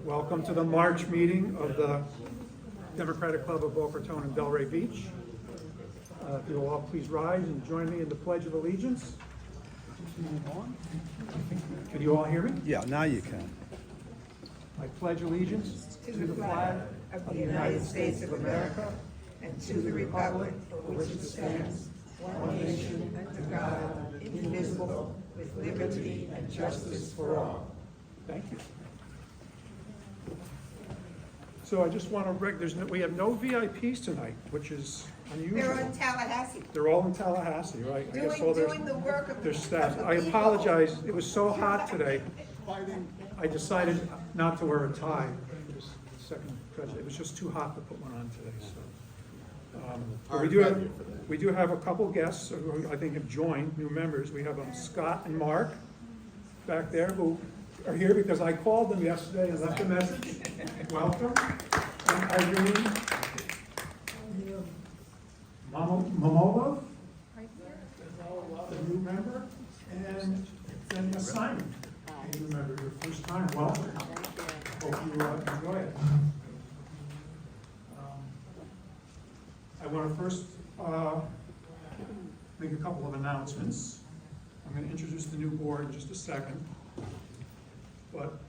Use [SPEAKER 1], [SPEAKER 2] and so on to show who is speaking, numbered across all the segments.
[SPEAKER 1] Welcome to the March meeting of the Democratic Club of Boca and Delray Beach. If you will all please rise and join me in the Pledge of Allegiance. Can you all hear me?
[SPEAKER 2] Yeah, now you can.
[SPEAKER 1] I pledge allegiance to the flag
[SPEAKER 3] of the United States of America and to the republic for which it stands, one nation, under God, indivisible, with liberty and justice for all.
[SPEAKER 1] Thank you. So I just want to we have no VIPs tonight, which is unusual.
[SPEAKER 3] They're in Tallahassee,
[SPEAKER 1] They're all in Tallahassee, right? I guess all
[SPEAKER 3] doing the work of
[SPEAKER 1] their staff.
[SPEAKER 3] of the
[SPEAKER 1] I
[SPEAKER 3] people.
[SPEAKER 1] apologize, it was so hot today. I decided not to wear a tie. It was second prejudice. It was just too hot to put one on today, so. But we do have a couple guests who I think have joined, new members. We have Scott and Mark back there who are here because I called them yesterday and left a message. Welcome. And Irene Mamova, the new member, and then Simon, a new member, your first time. Welcome. Hope you enjoy it. I want to first make a couple of announcements. I'm going to introduce the new board in just a second. But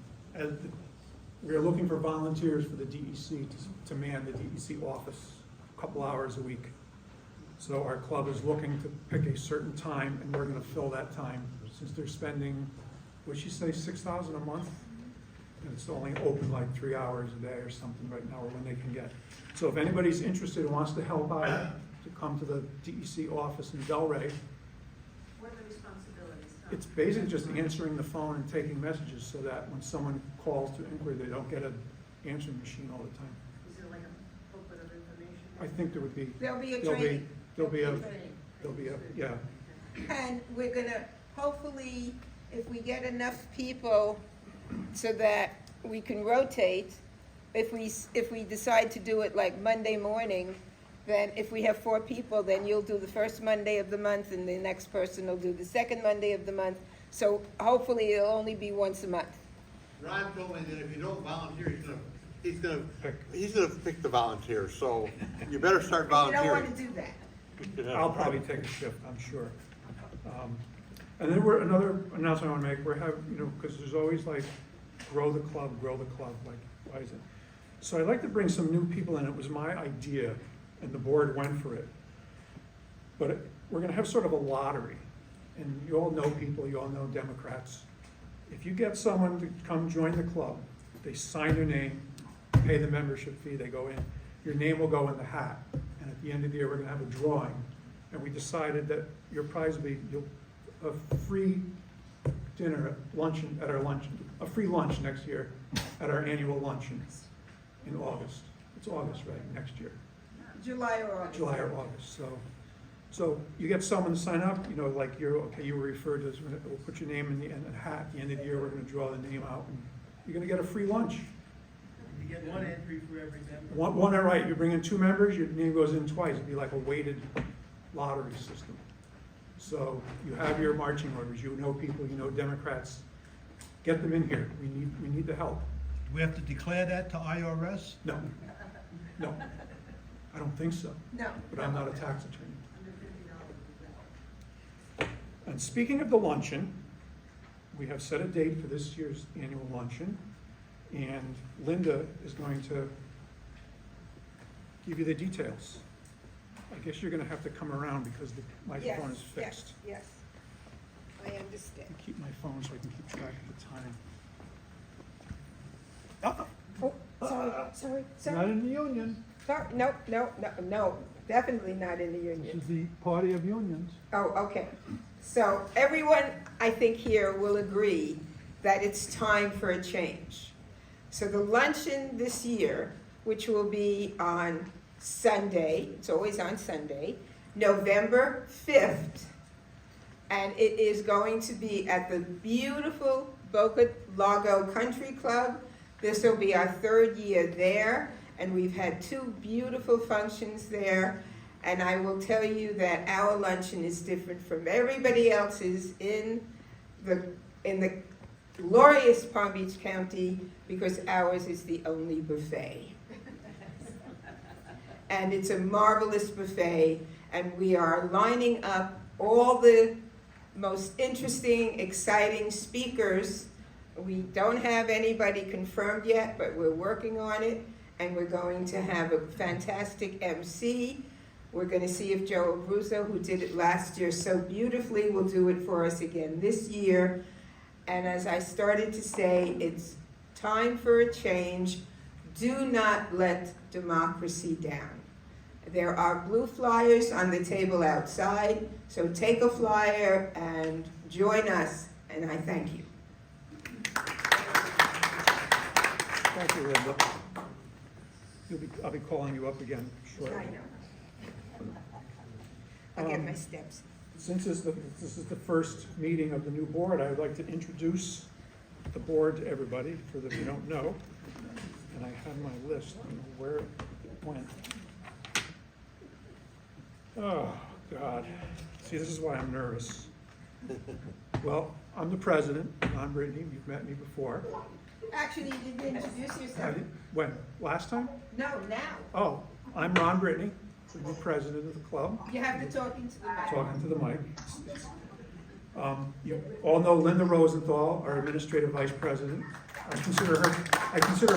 [SPEAKER 1] we are looking for volunteers for the DEC to man the DEC office a couple hours a week. So our club is looking to pick a certain time, and we're going to fill that time since they're spending, what'd she say, $6,000 a month? And it's only open like 3 hours a day or something right now, or when they can get. So if anybody's interested and wants to help out, to come to the DEC office in Delray.
[SPEAKER 4] What are the responsibilities?
[SPEAKER 1] It's basically just answering the phone and taking messages so that when someone calls to inquiry, they don't get an answering machine all the time.
[SPEAKER 4] Is there like a booklet of information?
[SPEAKER 1] I think there would be.
[SPEAKER 3] There'll be a
[SPEAKER 1] There'll
[SPEAKER 3] training.
[SPEAKER 1] yeah.
[SPEAKER 3] And we're gonna, hopefully, if we get enough people so that we can rotate, if we decide to do it like Monday morning, then if we have 4 people, then you'll do the first Monday of the month and the next person will do the second Monday of the month. So hopefully it'll only be once a month.
[SPEAKER 5] Ron told me that if you don't volunteer, he's gonna pick the volunteers, so you better start
[SPEAKER 3] You don't
[SPEAKER 5] volunteering.
[SPEAKER 3] wanna do that.
[SPEAKER 1] I'll probably take a shift, I'm sure. And then another announcement I want to make, because there's always like, grow the club, like, why is it? So I'd like to bring some new people in. It was my idea, and the board went for it. But we're going to have sort of a lottery, and you all know people, you all know Democrats. If you get someone to come join the club, they sign their name, pay the membership fee, they go in, your name will go in the hat. And at the end of the year, we're going to have a drawing. And we decided that your prize will be a free dinner at our luncheon, a free lunch next year at our annual luncheon in August. It's August, right, next year.
[SPEAKER 3] July or August.
[SPEAKER 1] July or August, so you get someone to sign up, like you were referred to, we'll put your name in the hat, at the end of the year, we're gonna draw the name out, and you're gonna get a free lunch.
[SPEAKER 6] You get one entry for every member.
[SPEAKER 1] One, right, you bring in 2 members, your name goes in twice, it'd be like a weighted lottery system. So you have your marching orders, you know people, you know Democrats, get them in here, we need the help.
[SPEAKER 2] Do we have to declare that to IRS?
[SPEAKER 1] No, I don't think so.
[SPEAKER 3] No.
[SPEAKER 1] But I'm not a tax attorney. And speaking of the luncheon, we have set a date for this year's annual luncheon, and Linda is going to give you the details. I guess you're going to have to come around because the microphone is fixed.
[SPEAKER 3] Yes, I understand.
[SPEAKER 1] Keep my phone so I can keep track of the time.
[SPEAKER 3] Oh, sorry.
[SPEAKER 2] Not in the union.
[SPEAKER 3] Sorry, no, definitely not in the
[SPEAKER 2] This
[SPEAKER 3] union.
[SPEAKER 2] is the party of unions.
[SPEAKER 3] Oh, okay. So everyone, I think here will agree that it's time for a change. So the luncheon this year, which will be on Sunday, it's always on Sunday, November 5th, and it is going to be at the beautiful Boca Lago Country Club. This will be our 3rd year there, and we've had 2 beautiful functions there. And I will tell you that our luncheon is different from everybody else's in the glorious Palm Beach County because ours is the only buffet. And it's a marvelous buffet, and we are lining up all the most interesting, exciting speakers. We don't have anybody confirmed yet, but we're working on it, and we're going to have a fantastic MC. We're going to see if Joe Abruzzo, who did it last year so beautifully, will do it for us again this year. And as I started to say, it's time for a change. Do not let democracy down. There are blue flyers on the table outside, so take a flyer and join us, and I thank you.
[SPEAKER 1] Thank you, Linda. I'll be calling you up again shortly.
[SPEAKER 3] I know. I'll get my steps.
[SPEAKER 1] Since this is the first meeting of the new board, I would like to introduce the board to everybody, for those who don't know. And I have my list, I don't know where it went. Oh, God. See, this is why I'm nervous. Well, I'm the president, I'm Brittany, you've met me before.
[SPEAKER 3] Actually, you didn't introduce
[SPEAKER 1] I
[SPEAKER 3] yourself.
[SPEAKER 1] did- When? Last time?
[SPEAKER 3] No, now.
[SPEAKER 1] Oh, I'm Ron Brittany, the new president of the club.
[SPEAKER 3] You have to talk into the mic.
[SPEAKER 1] Talking to the mic. You all know Linda Rosenthal, our administrative vice president. I consider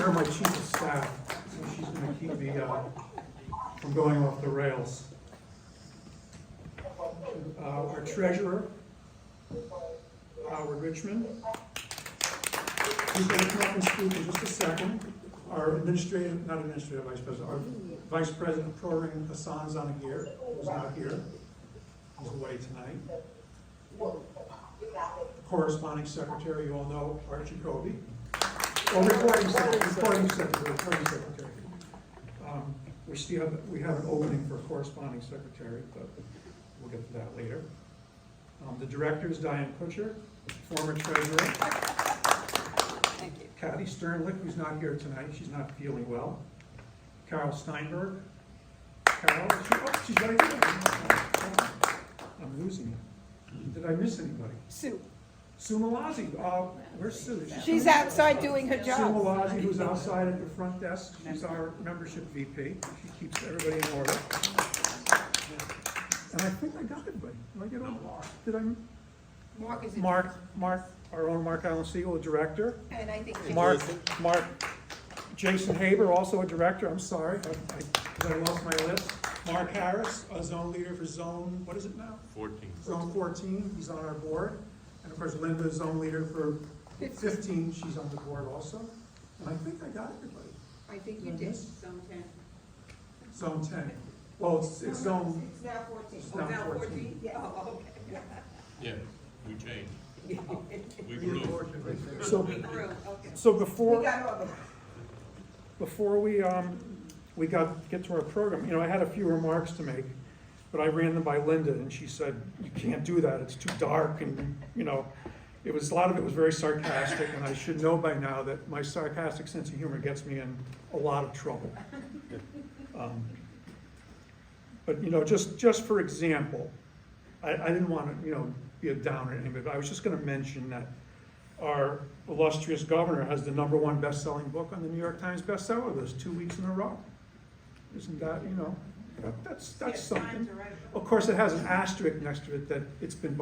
[SPEAKER 1] her my chief of staff, so she's gonna keep me from going off the rails. Our treasurer, Howard Richmond. He's gonna come up and speak in just a second. Our not administrative vice president, our vice president of programming, Hassan Zanagir, who's not here. He's away tonight. Corresponding secretary, you all know, Archie Kobe. Or recording secretary. We have an opening for a corresponding secretary, but we'll get to that later. The director is Diane Kutcher, former treasurer.
[SPEAKER 3] Thank you.
[SPEAKER 1] Kathy Sternlick, who's not here tonight, she's not feeling well. Carol Steinberg. Carol, she's right here. I'm losing it. Did I miss anybody?
[SPEAKER 3] Sue.
[SPEAKER 1] Sue Malazzi, where's Sue?
[SPEAKER 3] She's outside doing her
[SPEAKER 1] Sue
[SPEAKER 3] job.
[SPEAKER 1] Malazzi, who's outside at the front desk, she's our membership VP. She keeps everybody in order. And I think I got everybody. Did I get all? Did I?
[SPEAKER 3] Mark is.
[SPEAKER 1] Mark, our own Mark Alan Siegel, a director.
[SPEAKER 3] And I think.
[SPEAKER 1] Mark, Jason Haber, also a director, I'm sorry, I lost my list. Mark Harris, a zone leader for zone, what is it now?
[SPEAKER 5] 14.
[SPEAKER 1] Zone 14, he's on our board. And of course, Linda, zone leader for 15, she's on the board also. And I think I got everybody.
[SPEAKER 3] I think you did.
[SPEAKER 1] Zone 10. Well, it's zone,
[SPEAKER 3] It's now 14.
[SPEAKER 1] it's now 14.
[SPEAKER 3] Yeah. Oh, okay.
[SPEAKER 7] Yeah, we changed. We grew.
[SPEAKER 1] So, so
[SPEAKER 3] We
[SPEAKER 1] before
[SPEAKER 3] got all of them.
[SPEAKER 1] we get to our program, I had a few remarks to make, but I ran them by Linda, and she said, you can't do that, it's too dark, and, a lot of it was very sarcastic, and I should know by now that my sarcastic sense of humor gets me in a lot of trouble. But, just for example, I didn't want to, be a downer or anything, but I was just gonna mention that our illustrious governor has the #1 best-selling book on the New York Times bestseller list 2 weeks in a row. Isn't that, that's something. Of course, it has an asterisk next to it that it's been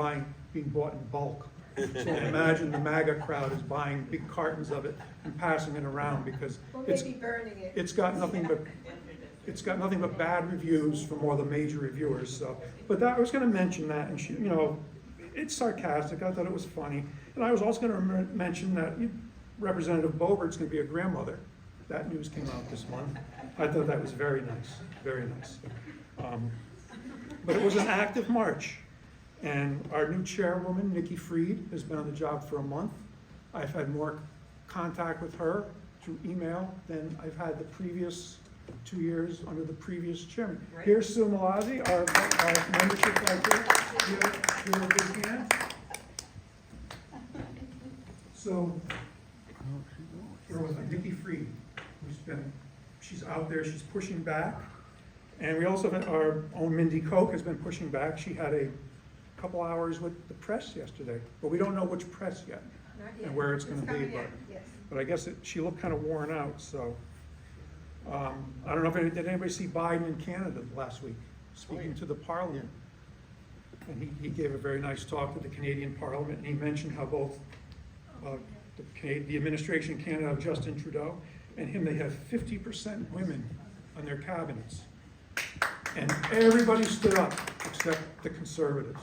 [SPEAKER 1] being bought in bulk. So imagine the MAGA crowd is buying big cartons of it and passing it around because
[SPEAKER 3] Or
[SPEAKER 1] it's
[SPEAKER 3] maybe burning it.
[SPEAKER 1] it's got nothing but bad reviews from all the major reviewers. So, but I was going to mention that, and it's sarcastic. I thought it was funny, and I was also going to mention that Representative Boebert's going to be a grandmother. That news came out this month. I thought that was very nice, very nice. But it was an active march, and our new chairwoman, Nikki Freed, has been on the job for a month. I've had more contact with her through email than I've had the previous 2 years under the previous chairman. Here's Sue Malazzi, our membership director. Give her a big hand. So, here was Nikki Freed, she's out there, she's pushing back. And we also have our own Mindy Koch has been pushing back. She had a couple hours with the press yesterday, but we don't know which press yet. and where it's gonna be,
[SPEAKER 3] coming
[SPEAKER 1] but,
[SPEAKER 3] in, yes.
[SPEAKER 1] but I guess she looked kind of worn out, so. I don't know if, did anybody see Biden in Canada last week, speaking to the parliament? And he gave a very nice talk to the Canadian Parliament, and he mentioned how both the administration in Canada of Justin Trudeau and him, they have 50% women on their cabinets. And everybody stood up except the conservatives.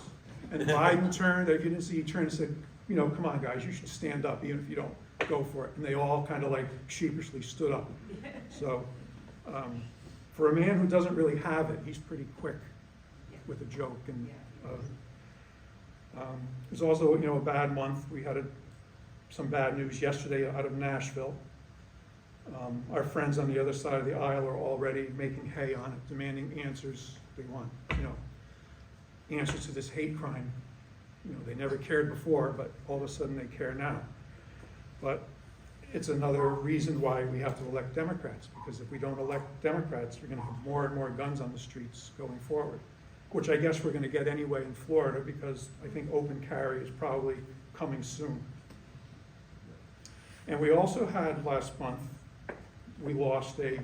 [SPEAKER 1] And Biden turned, if you didn't see, he turned and said, you know, come on, guys, you should stand up even if you don't go for it. And they all kind of like sheepishly stood up. So for a man who doesn't really have it, he's pretty quick with a joke. And it was also, you know, a bad month. We had some bad news yesterday out of Nashville. Our friends on the other side of the aisle are already making hay on it, demanding answers. They want, you know, answers to this hate crime. You know, they never cared before, but all of a sudden they care now. But it's another reason why we have to elect Democrats, because if we don't elect Democrats, we're going to have more and more guns on the streets going forward, which I guess we're going to get anyway in Florida, because I think open carry is probably coming soon. And we also had last month, we lost a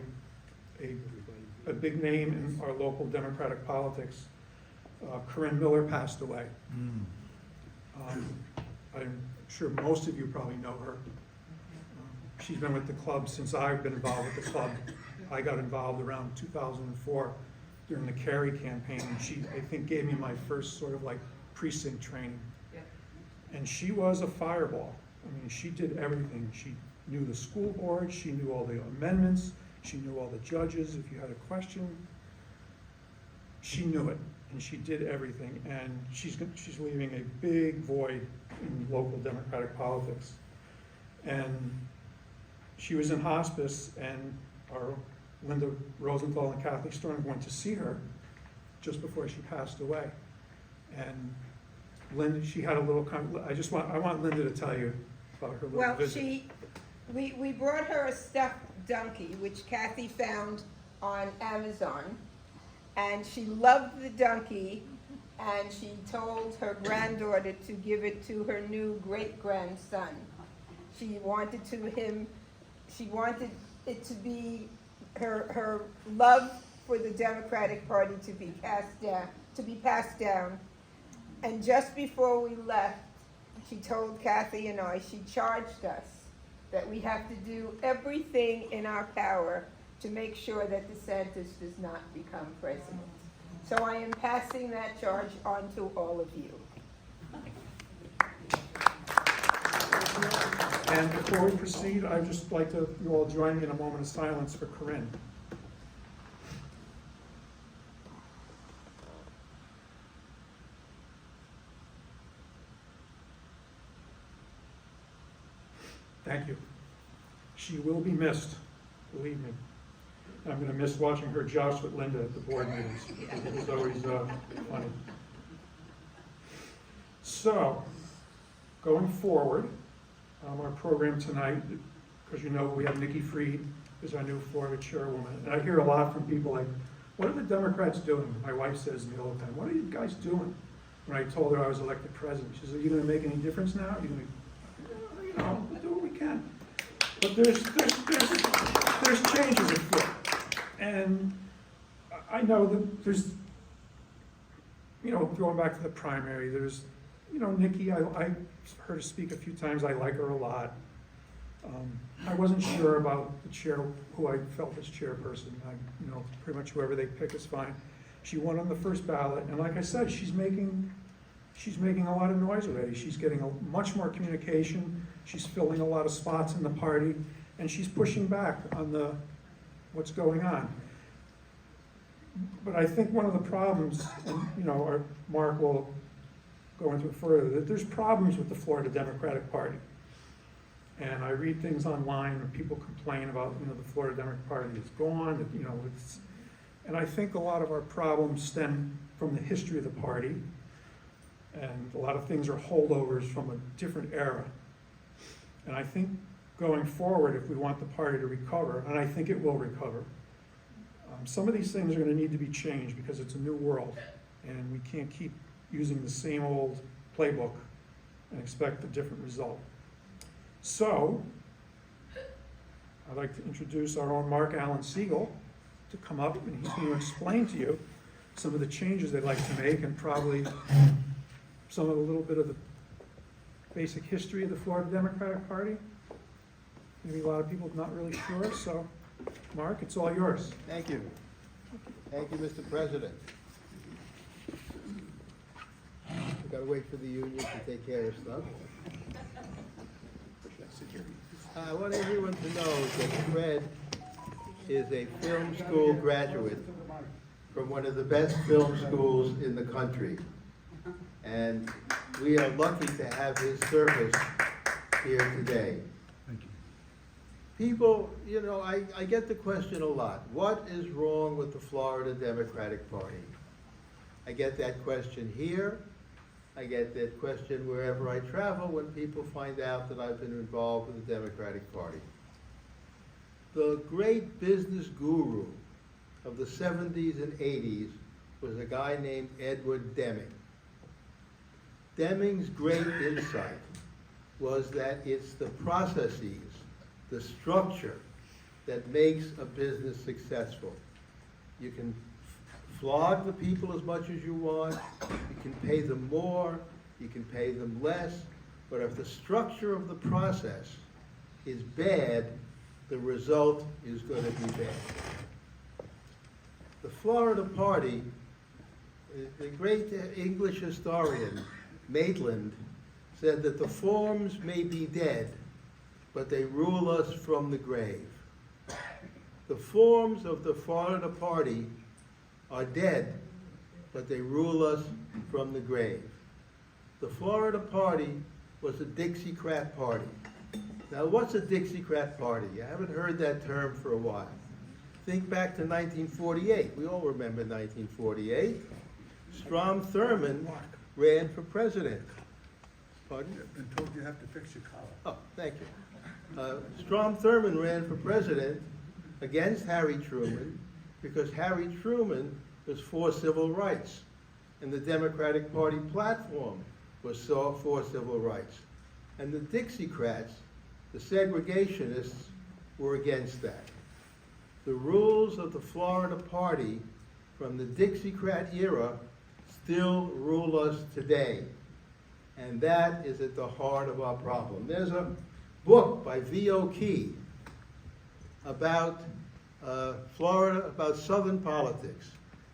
[SPEAKER 1] big name in our local Democratic politics. Corinne Miller passed away. I'm sure most of you probably know her. She's been with the club since I've been involved with the club. I got involved around 2004 during the Kerry campaign, and she, I think, gave me my first sort of like precinct training. And she was a fireball. I mean, she did everything. She knew the school board, she knew all the amendments, she knew all the judges. If you had a question, she knew it, and she did everything. And she's leaving a big void in local Democratic politics. And she was in hospice, and our Linda Rosenthal and Kathy Storm went to see her just before she passed away. And Linda, she had a little, I want Linda to tell you about her little visit.
[SPEAKER 3] We brought her a stuffed donkey, which Kathy found on Amazon, and she loved the donkey, and she told her granddaughter to give it to her new great-grandson. She wanted it to be her love for the Democratic Party to be passed down. And just before we left, she told Kathy and I, she charged us that we have to do everything in our power to make sure that DeSantis does not become president. So I am passing that charge on to all of you.
[SPEAKER 1] And before we proceed, I'd just like to, you all join me in a moment of silence for Corinne. Thank you. She will be missed, believe me. I'm going to miss watching her joust with Linda at the board meetings. It was always funny. So, going forward, our program tonight, because you know we have Nikki Fried as our new Florida chairwoman. And I hear a lot from people like, what are the Democrats doing? My wife says to me all the time, what are you guys doing? When I told her I was elected president, she said, are you going to make any difference now? Are you going to, you know, we'll do what we can. But there's changes afoot. And I know that there's, you know, going back to the primary, there's, you know, Nikki, I heard her speak a few times. I like her a lot. I wasn't sure about the chair, who I felt as chairperson. You know, pretty much whoever they pick is fine. She won on the first ballot, and like I said, she's making a lot of noise already. She's getting much more communication. She's filling a lot of spots in the party, and she's pushing back on what's going on. But I think one of the problems, and you know, Mark will go into it further, that there's problems with the Florida Democratic Party. And I read things online where people complain about, you know, the Florida Democratic Party is gone, that, you know, and I think a lot of our problems stem from the history of the party, and a lot of things are holdovers from a different era. And I think going forward, if we want the party to recover, and I think it will recover, some of these things are going to need to be changed because it's a new world, and we can't keep using the same old playbook and expect a different result. So, I'd like to introduce our own Mark Alan Siegel to come up, and he's going to explain to you some of the changes they'd like to make, and probably some of a little bit of the basic history of the Florida Democratic Party. Maybe a lot of people are not really sure, so, Mark, it's all yours.
[SPEAKER 8] Thank you. Thank you, Mr. President. We've got to wait for the union to take care of stuff. I want everyone to know that Fred is a film school graduate from one of the best film schools in the country. And we are lucky to have his service here today.
[SPEAKER 2] Thank you.
[SPEAKER 8] People, you know, I get the question a lot. What is wrong with the Florida Democratic Party? I get that question here. I get that question wherever I travel when people find out that I've been involved with the Democratic Party. The great business guru of the 70s and 80s was a guy named Edward Deming. Deming's great insight was that it's the processes, the structure, that makes a business successful. You can flog the people as much as you want, you can pay them more, you can pay them less, but if the structure of the process is bad, the result is going to be bad. The Florida Party, the great English historian Maitland said that the forms may be dead, but they rule us from the grave. The forms of the Florida Party are dead, but they rule us from the grave. The Florida Party was a Dixiecrat party. Now, what's a Dixiecrat party? You haven't heard that term for a while. Think back to 1948. We all remember 1948. Strom Thurmond ran for president. Pardon?
[SPEAKER 2] Been told you have to fix your collar.
[SPEAKER 8] Oh, thank you. Strom Thurmond ran for president against Harry Truman because Harry Truman was for civil rights, and the Democratic Party platform was for civil rights. And the Dixiecrats, the segregationists, were against that. The rules of the Florida Party from the Dixiecrat era still rule us today. And that is at the heart of our problem. There's a book by V.O. Key about Florida, about Southern politics.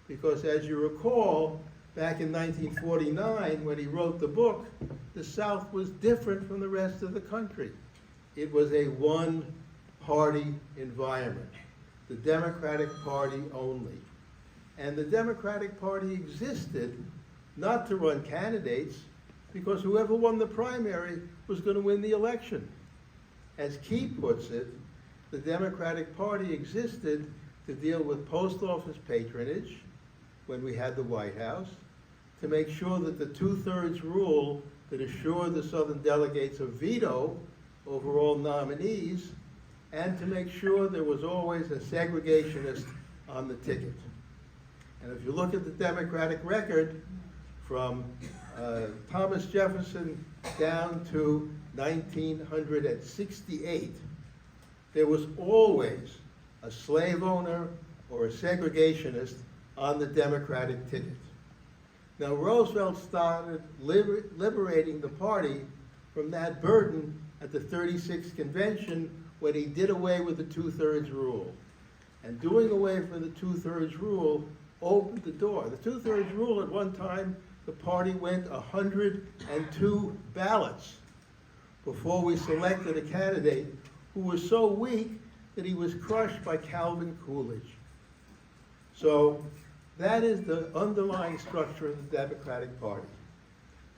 [SPEAKER 8] Because as you recall, back in 1949, when he wrote the book, the South was different from the rest of the country. It was a one-party environment, the Democratic Party only. And the Democratic Party existed not to run candidates, because whoever won the primary was going to win the election. As Key puts it, the Democratic Party existed to deal with post office patronage when we had the White House, to make sure that the 2/3 rule that assured the Southern delegates a veto over all nominees, and to make sure there was always a segregationist on the ticket. And if you look at the Democratic record from Thomas Jefferson down to 1968, there was always a slave owner or a segregationist on the Democratic ticket. Now, Roosevelt started liberating the party from that burden at the 36th convention when he did away with the 2/3 rule. And doing away with the 2/3 rule opened the door. The 2/3 rule, at one time, the party went 102 ballots before we selected a candidate who was so weak that he was crushed by Calvin Coolidge. So that is the underlying structure of the Democratic Party.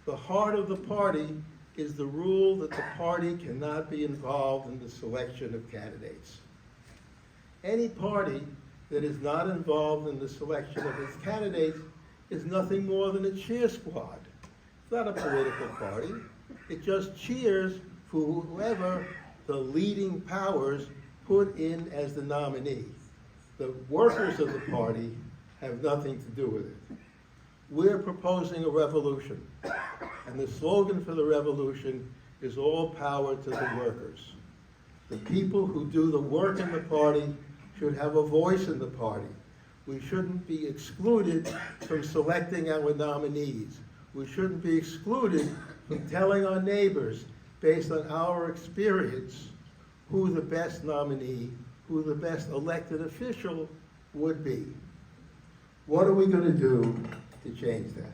[SPEAKER 8] The heart of the party is the rule that the party cannot be involved in the selection of candidates. Any party that is not involved in the selection of its candidates is nothing more than a cheer squad. It's not a political party. It just cheers for whoever the leading powers put in as the nominee. The workers of the party have nothing to do with it. We're proposing a revolution, and the slogan for the revolution is all power to the workers. The people who do the work in the party should have a voice in the party. We shouldn't be excluded from selecting our nominees. We shouldn't be excluded from telling our neighbors, based on our experience, who the best nominee, who the best elected official would be. What are we going to do to change that?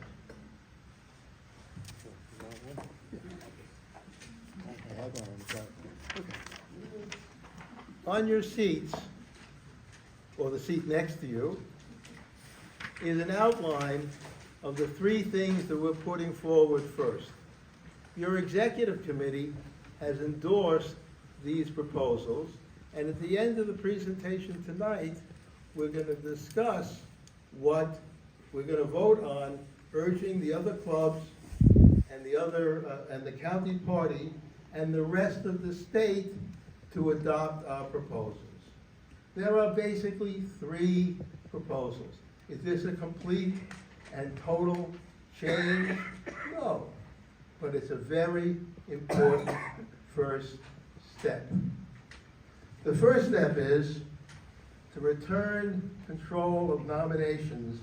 [SPEAKER 8] On your seats, or the seat next to you, is an outline of the three things that we're putting forward first. Your executive committee has endorsed these proposals, and at the end of the presentation tonight, we're going to discuss what we're going to vote on, urging the other clubs and the county party and the rest of the state to adopt our proposals. There are basically three proposals. Is this a complete and total change? No, but it's a very important first step. The first step is to return control of nominations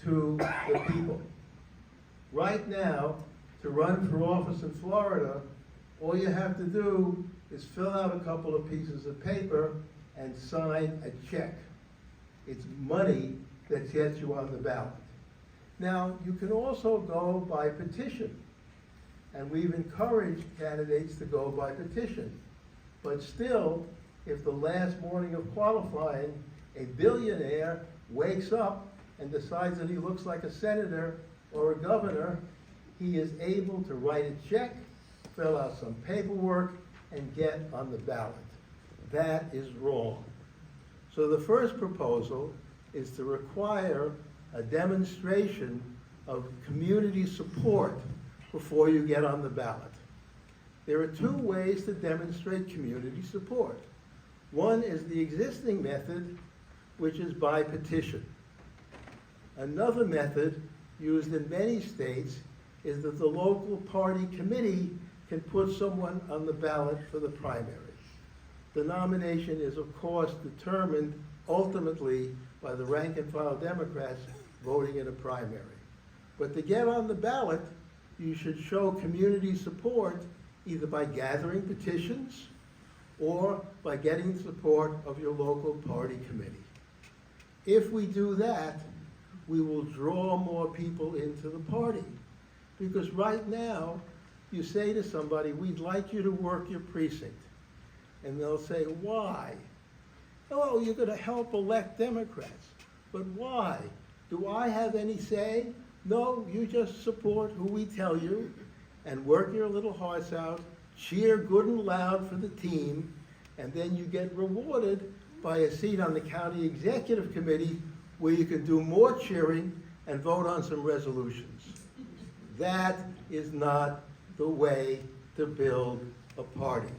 [SPEAKER 8] to the people. Right now, to run for office in Florida, all you have to do is fill out a couple of pieces of paper and sign a check. It's money that gets you on the ballot. Now, you can also go by petition, and we've encouraged candidates to go by petition. But still, if the last morning of qualifying, a billionaire wakes up and decides that he looks like a senator or a governor, he is able to write a check, fill out some paperwork, and get on the ballot. That is wrong. So the first proposal is to require a demonstration of community support before you get on the ballot. There are two ways to demonstrate community support. One is the existing method, which is by petition. Another method used in many states is that the local party committee can put someone on the ballot for the primary. The nomination is, of course, determined ultimately by the rank and file Democrats voting in a primary. But to get on the ballot, you should show community support either by gathering petitions or by getting support of your local party committee. If we do that, we will draw more people into the party. Because right now, you say to somebody, we'd like you to work your precinct. And they'll say, why? Oh, you're going to help elect Democrats. But why? Do I have any say? No, you just support who we tell you and work your little hearts out, cheer good and loud for the team, and then you get rewarded by a seat on the county executive committee where you can do more cheering and vote on some resolutions. That is not the way to build a party.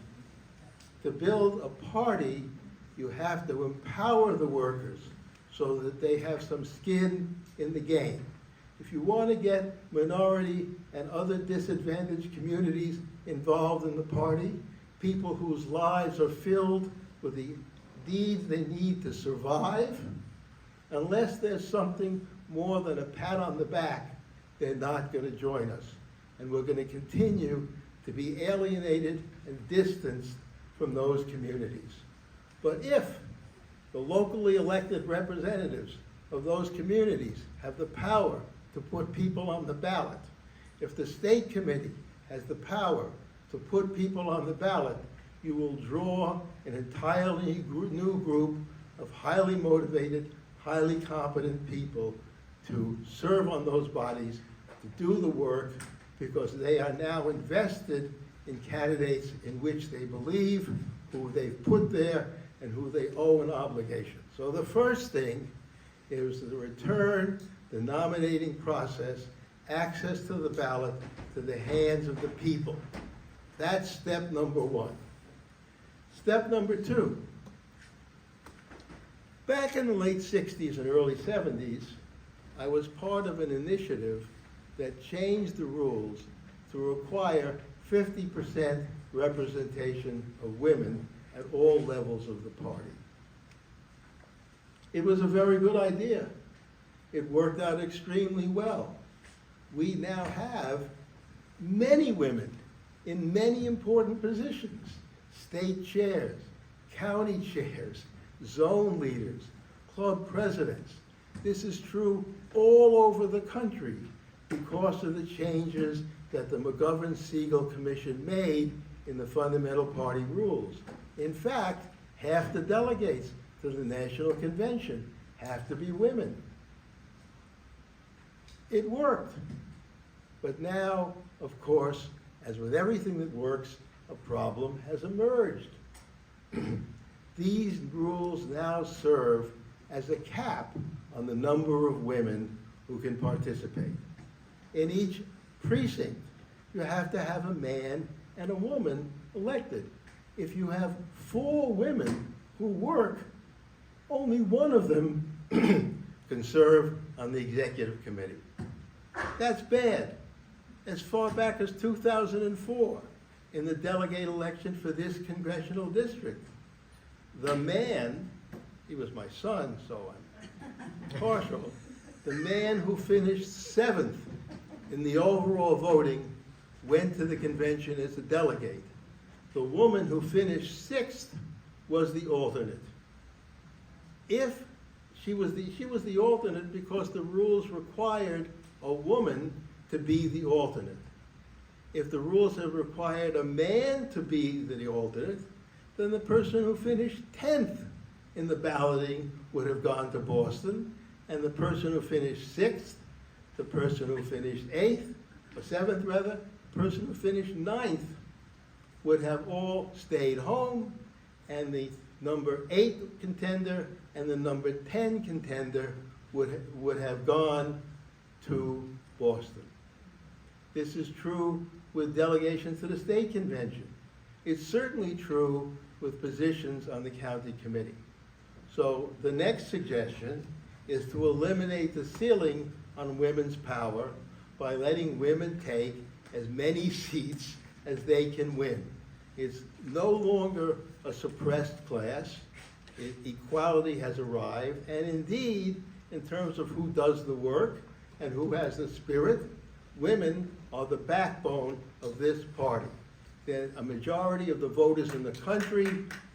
[SPEAKER 8] To build a party, you have to empower the workers so that they have some skin in the game. If you want to get minority and other disadvantaged communities involved in the party, people whose lives are filled with the needs they need to survive, unless there's something more than a pat on the back, they're not going to join us. And we're going to continue to be alienated and distanced from those communities. But if the locally elected representatives of those communities have the power to put people on the ballot, if the state committee has the power to put people on the ballot, you will draw an entirely new group of highly motivated, highly competent people to serve on those bodies, to do the work, because they are now invested in candidates in which they believe, who they've put there, and who they owe an obligation. So the first thing is to return the nominating process, access to the ballot, to the hands of the people. That's step number one. Step number two. Back in the late 60s and early 70s, I was part of an initiative that changed the rules to require 50% representation of women at all levels of the party. It was a very good idea. It worked out extremely well. We now have many women in many important positions: state chairs, county chairs, zone leaders, club presidents. This is true all over the country because of the changes that the McGovern-Siegel Commission made in the fundamental party rules. In fact, half the delegates to the National Convention have to be women. It worked. But now, of course, as with everything that works, a problem has emerged. These rules now serve as a cap on the number of women who can participate. In each precinct, you have to have a man and a woman elected. If you have 4 women who work, only one of them can serve on the executive committee. That's bad. As far back as 2004, in the delegate election for this congressional district, the man, he was my son, so I'm partial, the man who finished 7th in the overall voting went to the convention as a delegate. The woman who finished 6th was the alternate. If she was the alternate because the rules required a woman to be the alternate. If the rules had required a man to be the alternate, then the person who finished 10th in the balloting would have gone to Boston, and the person who finished 6th, the person who finished 8th, or 7th rather, the person who finished 9th would have all stayed home, and the number 8 contender and the number 10 contender would have gone to Boston. This is true with delegations to the state convention. It's certainly true with positions on the county committee. So the next suggestion is to eliminate the ceiling on women's power by letting women take as many seats as they can win. It's no longer a suppressed class. Equality has arrived, and indeed, in terms of who does the work and who has the spirit, women are the backbone of this party. They're a majority of the voters in the country,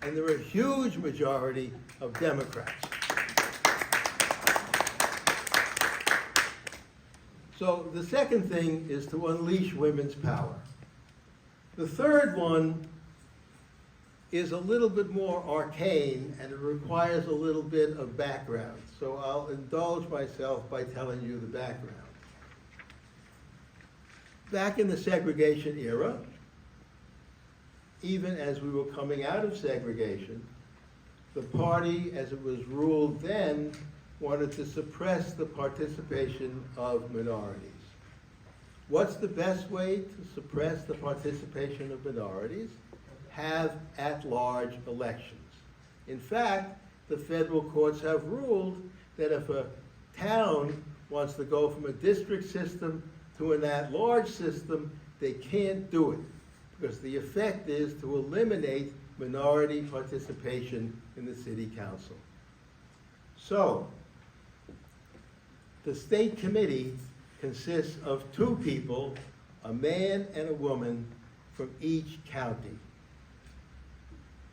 [SPEAKER 8] and they're a huge majority of Democrats. So the second thing is to unleash women's power. The third one is a little bit more arcane, and it requires a little bit of background. So I'll indulge myself by telling you the background. Back in the segregation era, even as we were coming out of segregation, the party, as it was ruled then, wanted to suppress the participation of minorities. What's the best way to suppress the participation of minorities? Have at-large elections. In fact, the federal courts have ruled that if a town wants to go from a district system to an at-large system, they can't do it, because the effect is to eliminate minority participation in the city council. So, the state committee consists of 2 people, a man and a woman, from each county.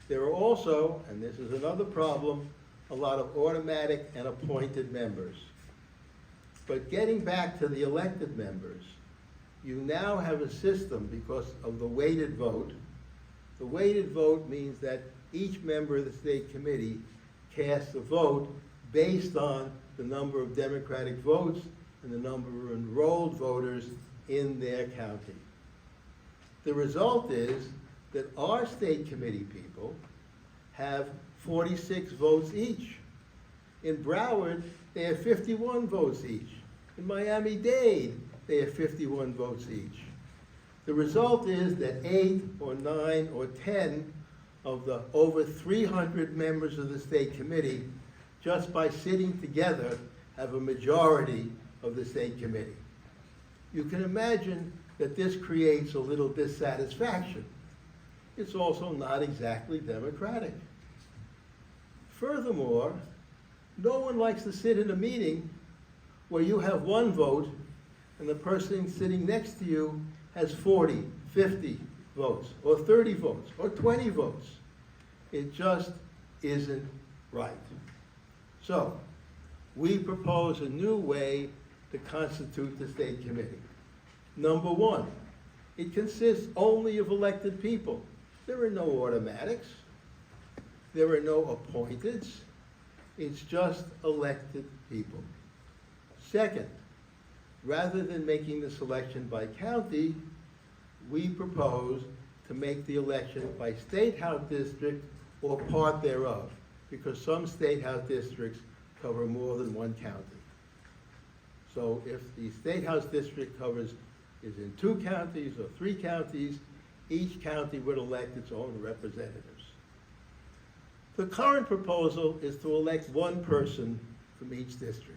[SPEAKER 8] There are also, and this is another problem, a lot of automatic and appointed members. But getting back to the elected members, you now have a system because of the weighted vote. The weighted vote means that each member of the state committee casts a vote based on the number of Democratic votes and the number of enrolled voters in their county. The result is that our state committee people have 46 votes each. In Broward, they have 51 votes each. In Miami-Dade, they have 51 votes each. The result is that 8 or 9 or 10 of the over 300 members of the state committee, just by sitting together, have a majority of the state committee. You can imagine that this creates a little dissatisfaction. It's also not exactly democratic. Furthermore, no one likes to sit in a meeting where you have one vote and the person sitting next to you has 40, 50 votes, or 30 votes, or 20 votes. It just isn't right. So, we propose a new way to constitute the state committee. Number one, it consists only of elected people. There are no automatics. There are no appointeds. It's just elected people. Second, rather than making the selection by county, we propose to make the election by state house district or part thereof, because some state house districts cover more than one county. So if the state house district is in 2 counties or 3 counties, each county would elect its own representatives. The current proposal is to elect one person from each district.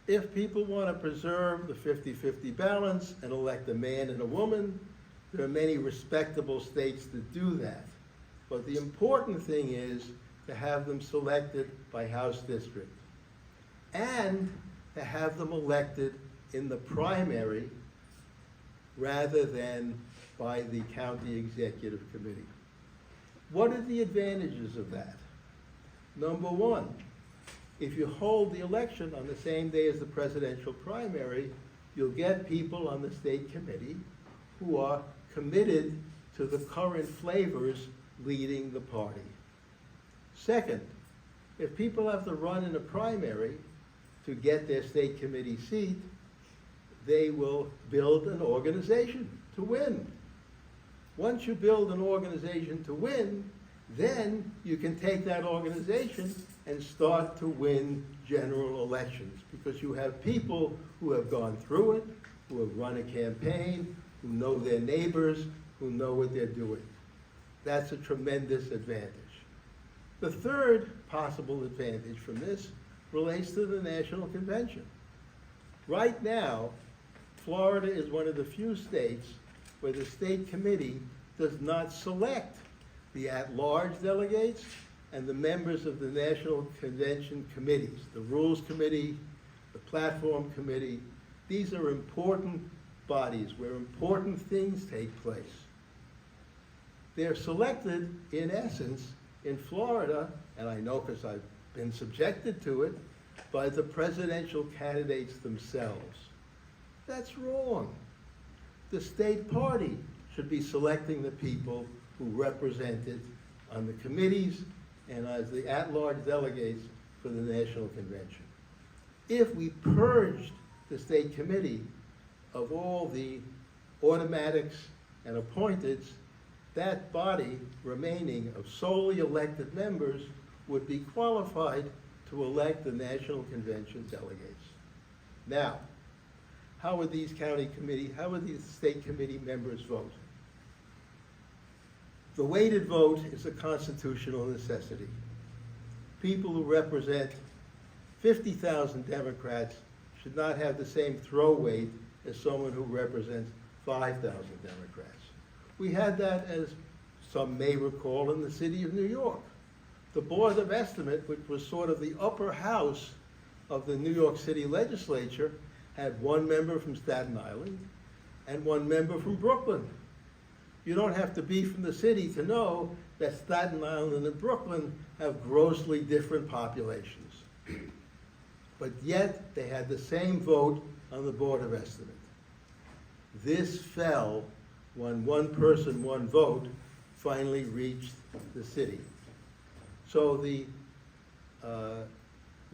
[SPEAKER 8] If people want to preserve the 50-50 balance and elect a man and a woman, there are many respectable states that do that. But the important thing is to have them selected by House district and to have them elected in the primary rather than by the county executive committee. What are the advantages of that? Number one, if you hold the election on the same day as the presidential primary, you'll get people on the state committee who are committed to the current flavors leading the party. Second, if people have to run in a primary to get their state committee seat, they will build an organization to win. Once you build an organization to win, then you can take that organization and start to win general elections, because you have people who have gone through it, who have run a campaign, who know their neighbors, who know what they're doing. That's a tremendous advantage. The third possible advantage from this relates to the National Convention. Right now, Florida is one of the few states where the state committee does not select the at-large delegates and the members of the National Convention committees, the Rules Committee, the Platform Committee. These are important bodies where important things take place. They're selected, in essence, in Florida, and I know because I've been subjected to it, by the presidential candidates themselves. That's wrong. The state party should be selecting the people who represent it on the committees and as the at-large delegates for the National Convention. If we purged the state committee of all the automatics and appointeds, that body remaining of solely elected members would be qualified to elect the National Convention delegates. Now, how would these state committee members vote? The weighted vote is a constitutional necessity. People who represent 50,000 Democrats should not have the same throw weight as someone who represents 5,000 Democrats. We had that, as some may recall, in the city of New York. The Board of Estimate, which was sort of the upper house of the New York City legislature, had one member from Staten Island and one member from Brooklyn. You don't have to be from the city to know that Staten Island and Brooklyn have grossly different populations. But yet, they had the same vote on the Board of Estimate. This fell when one person, one vote finally reached the city. So the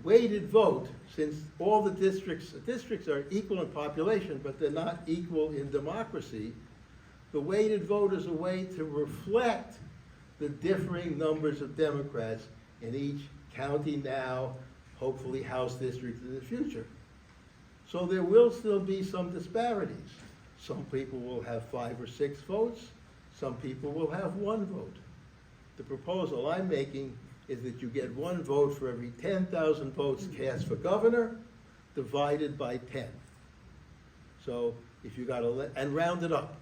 [SPEAKER 8] weighted vote, since all the districts are equal in population, but they're not equal in democracy, the weighted vote is a way to reflect the differing numbers of Democrats in each county now, hopefully House district in the future. So there will still be some disparities. Some people will have 5 or 6 votes. Some people will have 1 vote. The proposal I'm making is that you get 1 vote for every 10,000 votes cast for governor, divided by 10. So if you got, and round it up.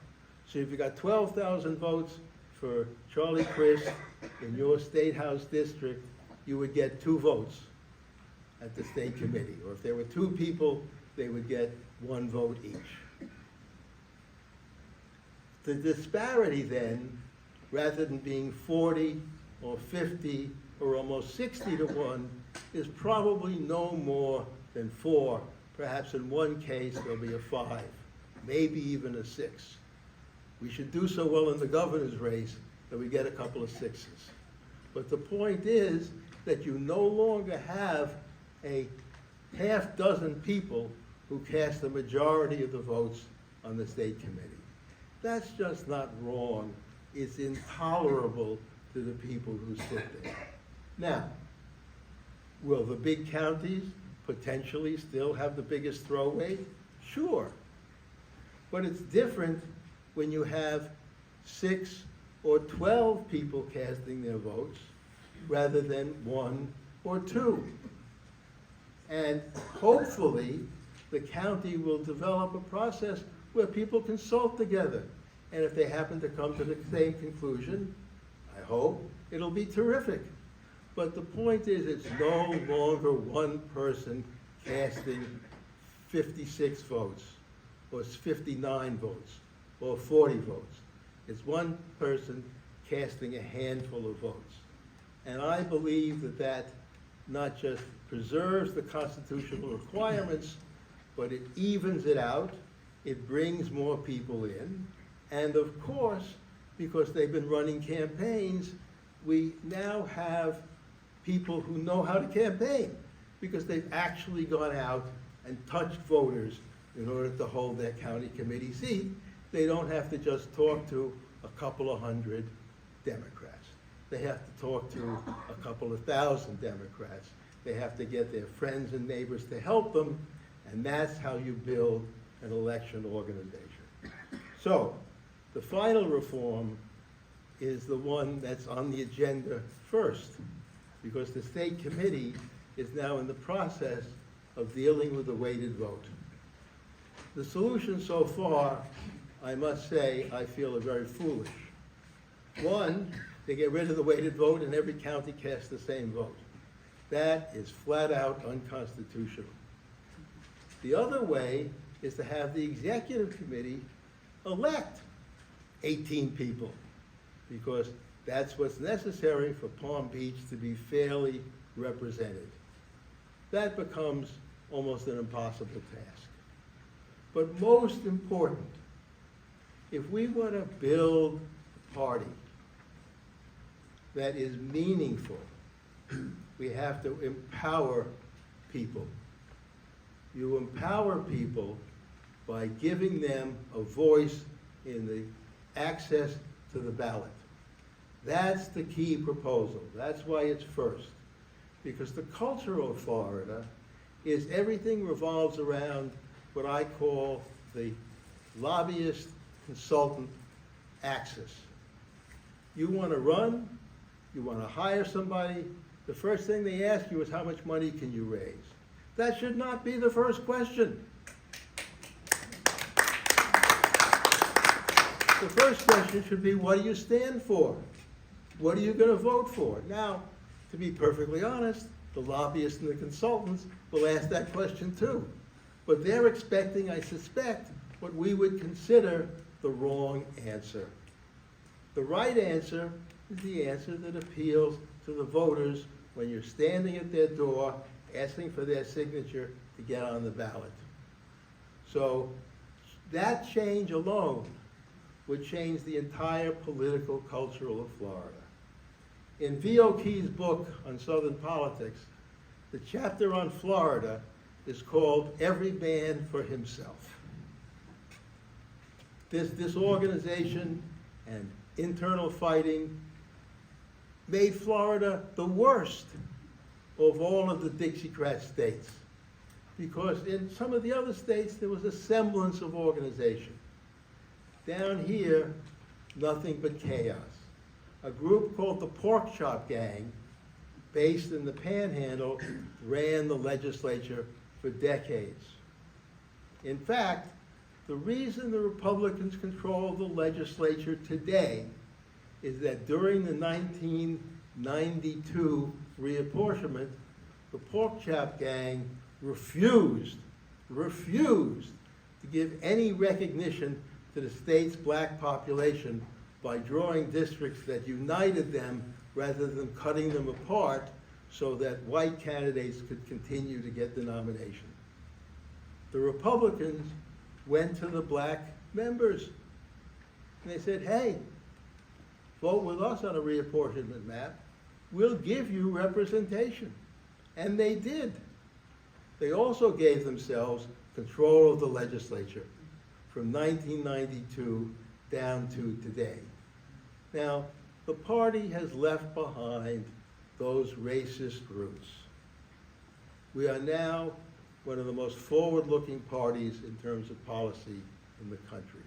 [SPEAKER 8] So if you got 12,000 votes for Charlie Crist in your State House district, you would get 2 votes at the state committee. Or if there were 2 people, they would get 1 vote each. The disparity then, rather than being 40 or 50 or almost 60 to 1, is probably no more than 4. Perhaps in one case, there'll be a 5, maybe even a 6. We should do so well in the governor's race that we get a couple of 6s. But the point is that you no longer have a half dozen people who cast the majority of the votes on the state committee. That's just not wrong. It's intolerable to the people who sit there. Now, will the big counties potentially still have the biggest throw weight? Sure. But it's different when you have 6 or 12 people casting their votes rather than 1 or 2. And hopefully, the county will develop a process where people consult together. And if they happen to come to the same conclusion, I hope, it'll be terrific. But the point is, it's no longer one person casting 56 votes, or 59 votes, or 40 votes. It's one person casting a handful of votes. And I believe that that not just preserves the constitutional requirements, but it evens it out, it brings more people in, and of course, because they've been running campaigns, we now have people who know how to campaign, because they've actually gone out and touched voters in order to hold their county committee seat. They don't have to just talk to a couple of hundred Democrats. They have to talk to a couple of thousand Democrats. They have to get their friends and neighbors to help them, and that's how you build an election organization. So, the final reform is the one that's on the agenda first, because the state committee is now in the process of dealing with the weighted vote. The solution so far, I must say, I feel are very foolish. One, they get rid of the weighted vote and every county casts the same vote. That is flat out unconstitutional. The other way is to have the executive committee elect 18 people, because that's what's necessary for Palm Beach to be fairly represented. That becomes almost an impossible task. But most important, if we want to build a party that is meaningful, we have to empower people. You empower people by giving them a voice in the access to the ballot. That's the key proposal. That's why it's first. Because the culture of Florida is everything revolves around what I call the lobbyist consultant axis. You want to run, you want to hire somebody, the first thing they ask you is how much money can you raise? That should not be the first question. The first question should be, what do you stand for? What are you going to vote for? Now, to be perfectly honest, the lobbyists and the consultants will ask that question too. But they're expecting, I suspect, what we would consider the wrong answer. The right answer is the answer that appeals to the voters when you're standing at their door asking for their signature to get on the ballot. So that change alone would change the entire political culture of Florida. In V.O. Key's book on Southern politics, the chapter on Florida is called Every Man for Himself. This disorganization and internal fighting made Florida the worst of all of the Dixiecrat states, because in some of the other states there was a semblance of organization. Down here, nothing but chaos. A group called the Pork Chop Gang, based in the Panhandle, ran the legislature for decades. In fact, The reason the Republicans control the legislature today is that during the 1992 reapportionment, the Pork Chop Gang refused to give any recognition to the state's black population by drawing districts that united them rather than cutting them apart so that white candidates could continue to get the nomination. The Republicans went to the black members and they said, hey, vote with us on a reapportionment map. We'll give you representation. And they did. They also gave themselves control of the legislature from 1992 down to today. Now, the party has left behind those racist roots. We are now one of the most forward-looking parties in terms of policy in the country.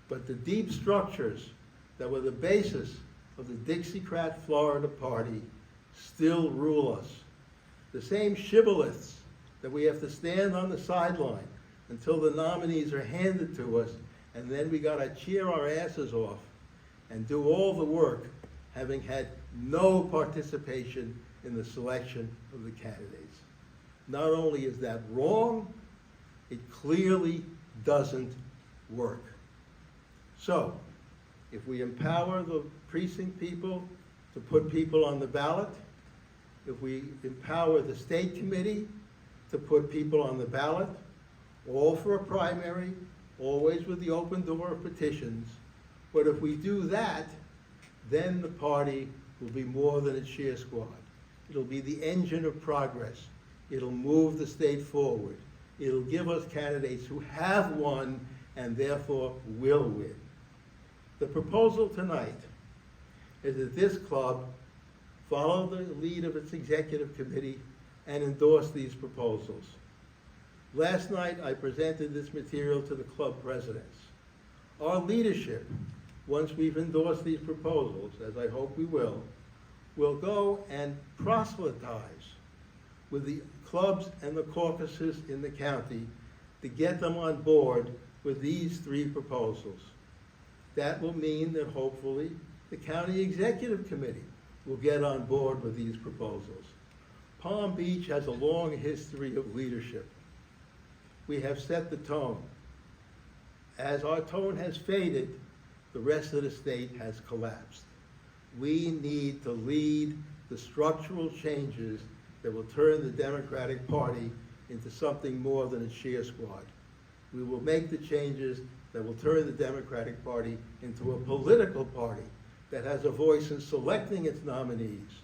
[SPEAKER 8] But the deep structures that were the basis of the Dixiecrat Florida Party still rule us. The same shibboleths that we have to stand on the sideline until the nominees are handed to us, and then we gotta cheer our asses off and do all the work, having had no participation in the selection of the candidates. Not only is that wrong, it clearly doesn't work. So, if we empower the precinct people to put people on the ballot, if we empower the state committee to put people on the ballot, all for a primary, always with the open door of petitions, but if we do that, then the party will be more than a cheer squad. It'll be the engine of progress. It'll move the state forward. It'll give us candidates who have won and therefore will win. The proposal tonight is that this club follow the lead of its executive committee and endorse these proposals. Last night, I presented this material to the club presidents. Our leadership, once we've endorsed these proposals, as I hope we will go and proselytize with the clubs and the caucuses in the county to get them on board with these three proposals. That will mean that hopefully the county executive committee will get on board with these proposals. Palm Beach has a long history of leadership. We have set the tone. As our tone has faded, the rest of the state has collapsed. We need to lead the structural changes that will turn the Democratic Party into something more than a cheer squad. We will make the changes that will turn the Democratic Party into a political party that has a voice in selecting its nominees.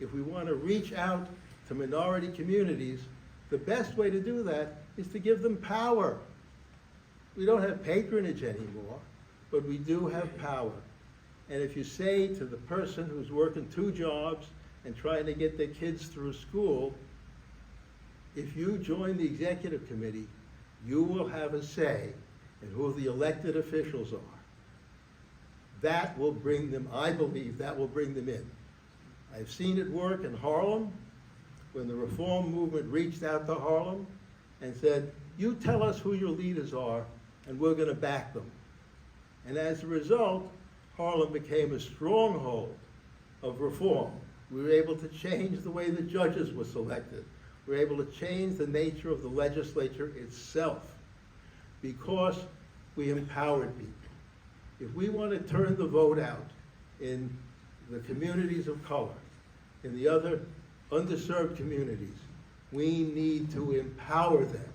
[SPEAKER 8] If we want to reach out to minority communities, the best way to do that is to give them power. We don't have patronage anymore, but we do have power. And if you say to the person who's working 2 jobs and trying to get their kids through school, if you join the executive committee, you will have a say in who the elected officials are. That will bring them, I believe, that will bring them in. I've seen it work in Harlem, when the reform movement reached out to Harlem and said, you tell us who your leaders are, and we're gonna back them. And as a result, Harlem became a stronghold of reform. We were able to change the way the judges were selected. We were able to change the nature of the legislature itself because we empowered people. If we want to turn the vote out in the communities of color, in the other underserved communities, we need to empower them,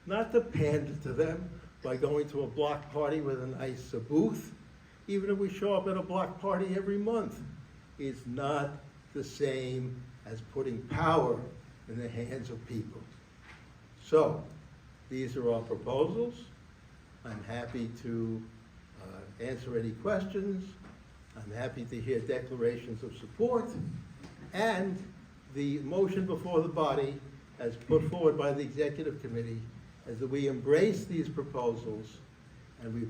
[SPEAKER 8] not to pander to them by going to a block party with a nice booth. Even if we show up at a block party every month, it's not the same as putting power in the hands of people. So, these are our proposals. I'm happy to answer any questions. I'm happy to hear declarations of support. And the motion before the body, as put forward by the executive committee, is that we embrace these proposals and we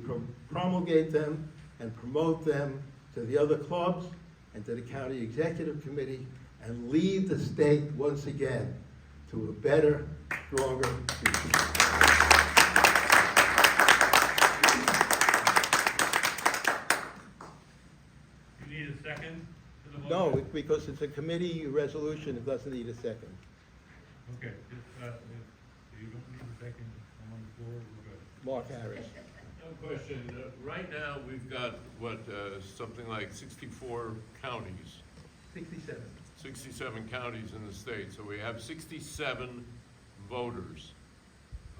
[SPEAKER 8] promulgate them and promote them to the other clubs and to the county executive committee and lead the state once again to a better, stronger future.
[SPEAKER 7] to the
[SPEAKER 8] No,
[SPEAKER 7] motion?
[SPEAKER 8] because it's a committee resolution, it doesn't need a second.
[SPEAKER 7] Okay, if you don't need a second, I'm on the floor, we're good.
[SPEAKER 8] Mark Harris.
[SPEAKER 7] No question, right now, we've got, something like 64 counties,
[SPEAKER 8] 67.
[SPEAKER 7] 67 counties in the state, so we have 67 voters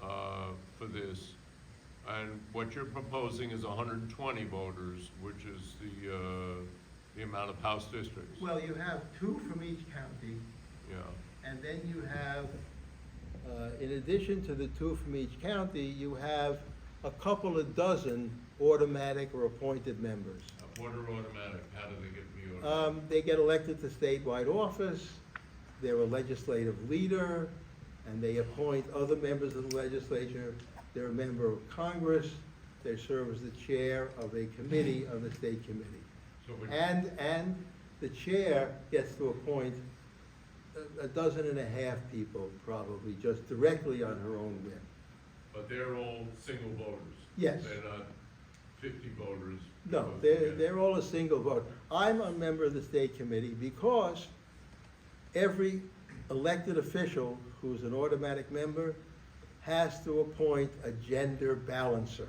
[SPEAKER 7] for this. And what you're proposing is 120 voters, which is the amount of House districts.
[SPEAKER 8] Well, you have 2 from each county,
[SPEAKER 7] Yeah,
[SPEAKER 8] and then you have, in addition to the 2 from each county, you have a couple of dozen automatic or appointed members.
[SPEAKER 7] what are automatic, how do they get to be automatic?
[SPEAKER 8] They get elected to statewide office, they're a legislative leader, and they appoint other members of the legislature. They're a member of Congress, they serve as the chair of a committee of the state committee.
[SPEAKER 7] So we-
[SPEAKER 8] And the chair gets to appoint a dozen and a half people, probably, just directly on her own whim.
[SPEAKER 7] But they're all single voters?
[SPEAKER 8] Yes.
[SPEAKER 7] They're not 50 voters?
[SPEAKER 8] No, they're all a single vote. I'm a member of the state committee because every elected official who's an automatic member has to appoint a gender balancer.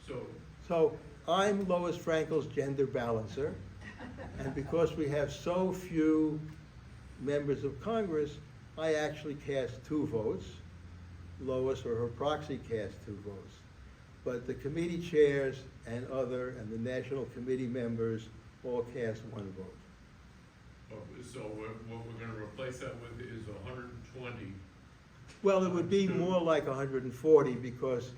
[SPEAKER 7] So,
[SPEAKER 8] So I'm Lois Frankel's gender balancer, and because we have so few members of Congress, I actually cast 2 votes. Lois or her proxy cast 2 votes. But the committee chairs and the national committee members all cast 1 vote.
[SPEAKER 7] so what we're gonna replace that with is 120.
[SPEAKER 8] Well, it would be more like 140 because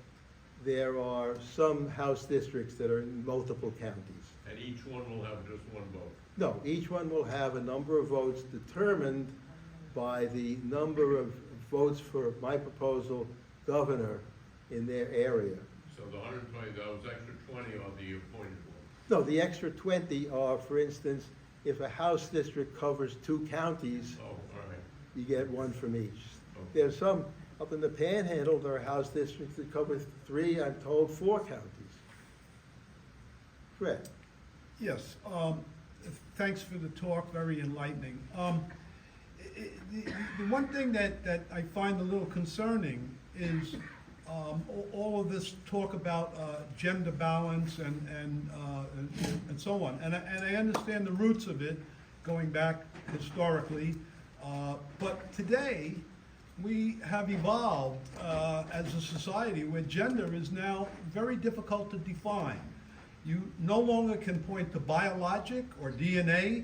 [SPEAKER 8] there are some House districts that are in multiple counties.
[SPEAKER 7] And each one will have just 1 vote.
[SPEAKER 8] No, each one will have a number of votes determined by the number of votes for my proposal governor in their area.
[SPEAKER 7] So the 120, those extra 20 are the appointed ones.
[SPEAKER 8] No, the extra 20 are, for instance, if a House district covers 2 counties,
[SPEAKER 7] Oh, all right.
[SPEAKER 8] you get 1 from each.
[SPEAKER 7] Okay.
[SPEAKER 8] There's some, up in the Panhandle, there are House districts that cover 3, I'm told, 4 counties. Fred?
[SPEAKER 2] Yes, thanks for the talk, very enlightening. The one thing that I find a little concerning is all of this talk about gender balance and so on. And I understand the roots of it, going back historically. But today, we have evolved as a society where gender is now very difficult to define. You no longer can point to biologic or DNA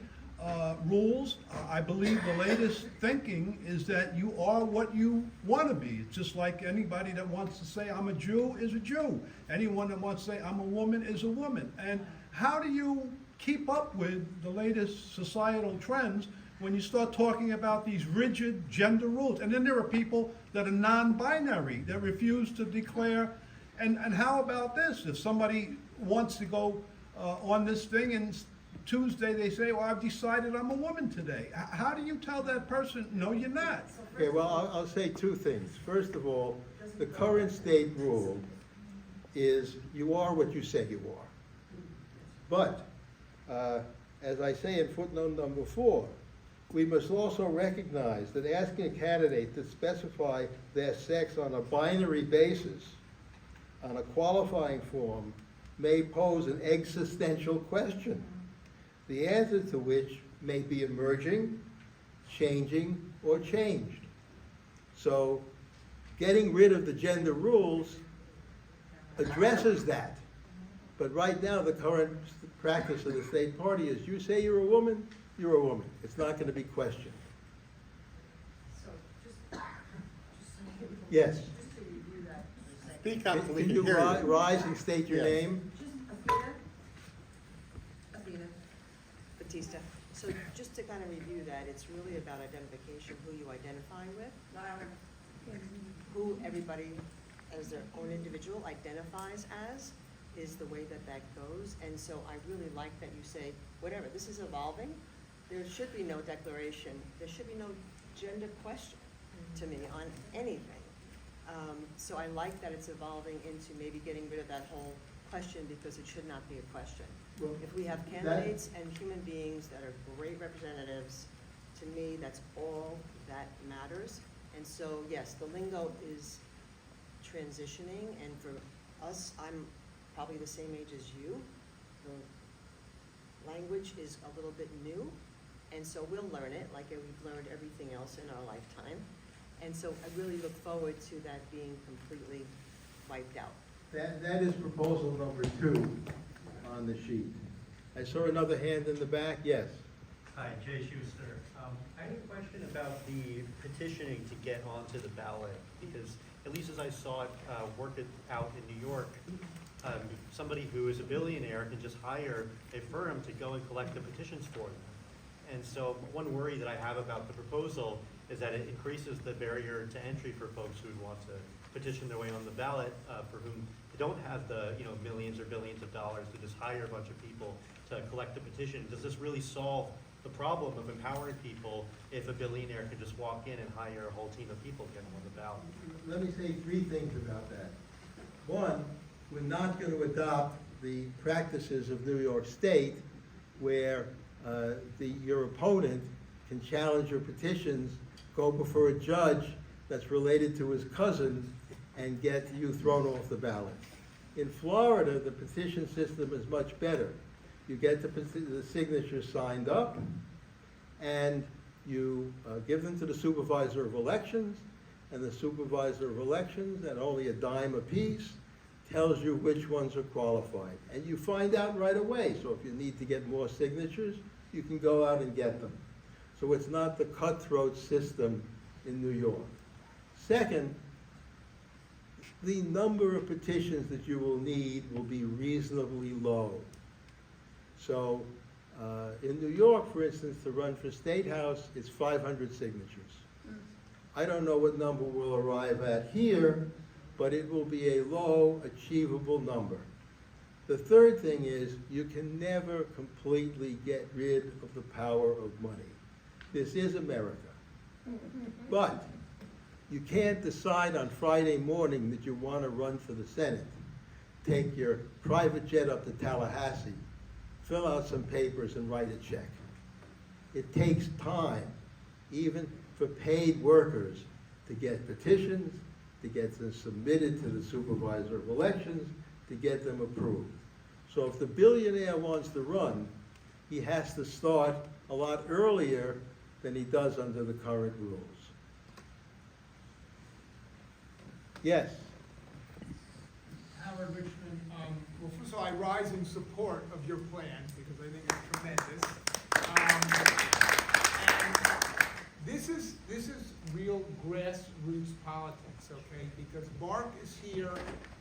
[SPEAKER 2] rules. I believe the latest thinking is that you are what you want to be. It's just like anybody that wants to say I'm a Jew is a Jew. Anyone that wants to say I'm a woman is a woman. And how do you keep up with the latest societal trends when you start talking about these rigid gender rules? And then there are people that are non-binary, that refuse to declare. And how about this? If somebody wants to go on this thing and Tuesday they say, well, I've decided I'm a woman today. How do you tell that person, no, you're not?
[SPEAKER 8] Okay, well, I'll say 2 things. First of all, the current state rule is you are what you say you are. But, as I say in footnote number 4, we must also recognize that asking a candidate to specify their sex on a binary basis on a qualifying form may pose an existential question, the answer to which may be emerging, changing, or changed. So getting rid of the gender rules addresses that. But right now, the current practice of the state party is you say you're a woman, you're a woman. It's not going to be questioned.
[SPEAKER 4] So
[SPEAKER 8] Yes.
[SPEAKER 4] just to review that for a second.
[SPEAKER 5] Speak up so we
[SPEAKER 8] Can
[SPEAKER 5] can
[SPEAKER 8] you
[SPEAKER 5] hear you.
[SPEAKER 8] rise and state your
[SPEAKER 5] Yes.
[SPEAKER 8] name?
[SPEAKER 9] Athena Batista. So just to kind of review that, it's really about identification, who you identify with, who everybody as their own individual identifies as, is the way that that goes. And so I really like that you say, whatever, this is evolving. There should be no declaration, there should be no gender question to me on anything. So I like that it's evolving into maybe getting rid of that whole question because it should not be a question.
[SPEAKER 8] Well,
[SPEAKER 9] If we have
[SPEAKER 8] that-
[SPEAKER 9] candidates and human beings that are great representatives, to me, that's all that matters. And so, yes, the lingo is transitioning, and for us, I'm probably the same age as you. The language is a little bit new, and so we'll learn it, like we've learned everything else in our lifetime. And so I really look forward to that being completely wiped out.
[SPEAKER 8] That is proposal number 2 on the sheet. I saw another hand in the back, yes.
[SPEAKER 10] Hi, Jay Schuster. I had a question about the petitioning to get onto the ballot, because at least as I saw it work it out in New York, somebody who is a billionaire can just hire a firm to go and collect the petitions for them. And so one worry that I have about the proposal is that it increases the barrier to entry for folks who want to petition their way on the ballot, for whom they don't have the millions or billions of dollars to just hire a bunch of people to collect the petition. Does this really solve the problem of empowering people if a billionaire can just walk in and hire a whole team of people to get them on the ballot?
[SPEAKER 8] Let me say 3 things about that. One, we're not going to adopt the practices of New York State where your opponent can challenge your petitions, go before a judge that's related to his cousin, and get you thrown off the ballot. In Florida, the petition system is much better. You get the signatures signed up, and you give them to the supervisor of elections, and the supervisor of elections, at only a dime apiece, tells you which ones are qualified. And you find out right away. So if you need to get more signatures, you can go out and get them. So it's not the cutthroat system in New York. Second, the number of petitions that you will need will be reasonably low. So in New York, for instance, to run for State House, it's 500 signatures. I don't know what number we'll arrive at here, but it will be a low, achievable number. The third thing is you can never completely get rid of the power of money. This is America. But you can't decide on Friday morning that you want to run for the Senate. Take your private jet up to Tallahassee, fill out some papers, and write a check. It takes time, even for paid workers, to get petitions, to get them submitted to the supervisor of elections, to get them approved. So if the billionaire wants to run, he has to start a lot earlier than he does under the current rules. Yes?
[SPEAKER 11] Howard Richmond, well, first of all, I rise in support of your plan, because I think it's tremendous. And this is real grassroots politics, okay? Because Mark is here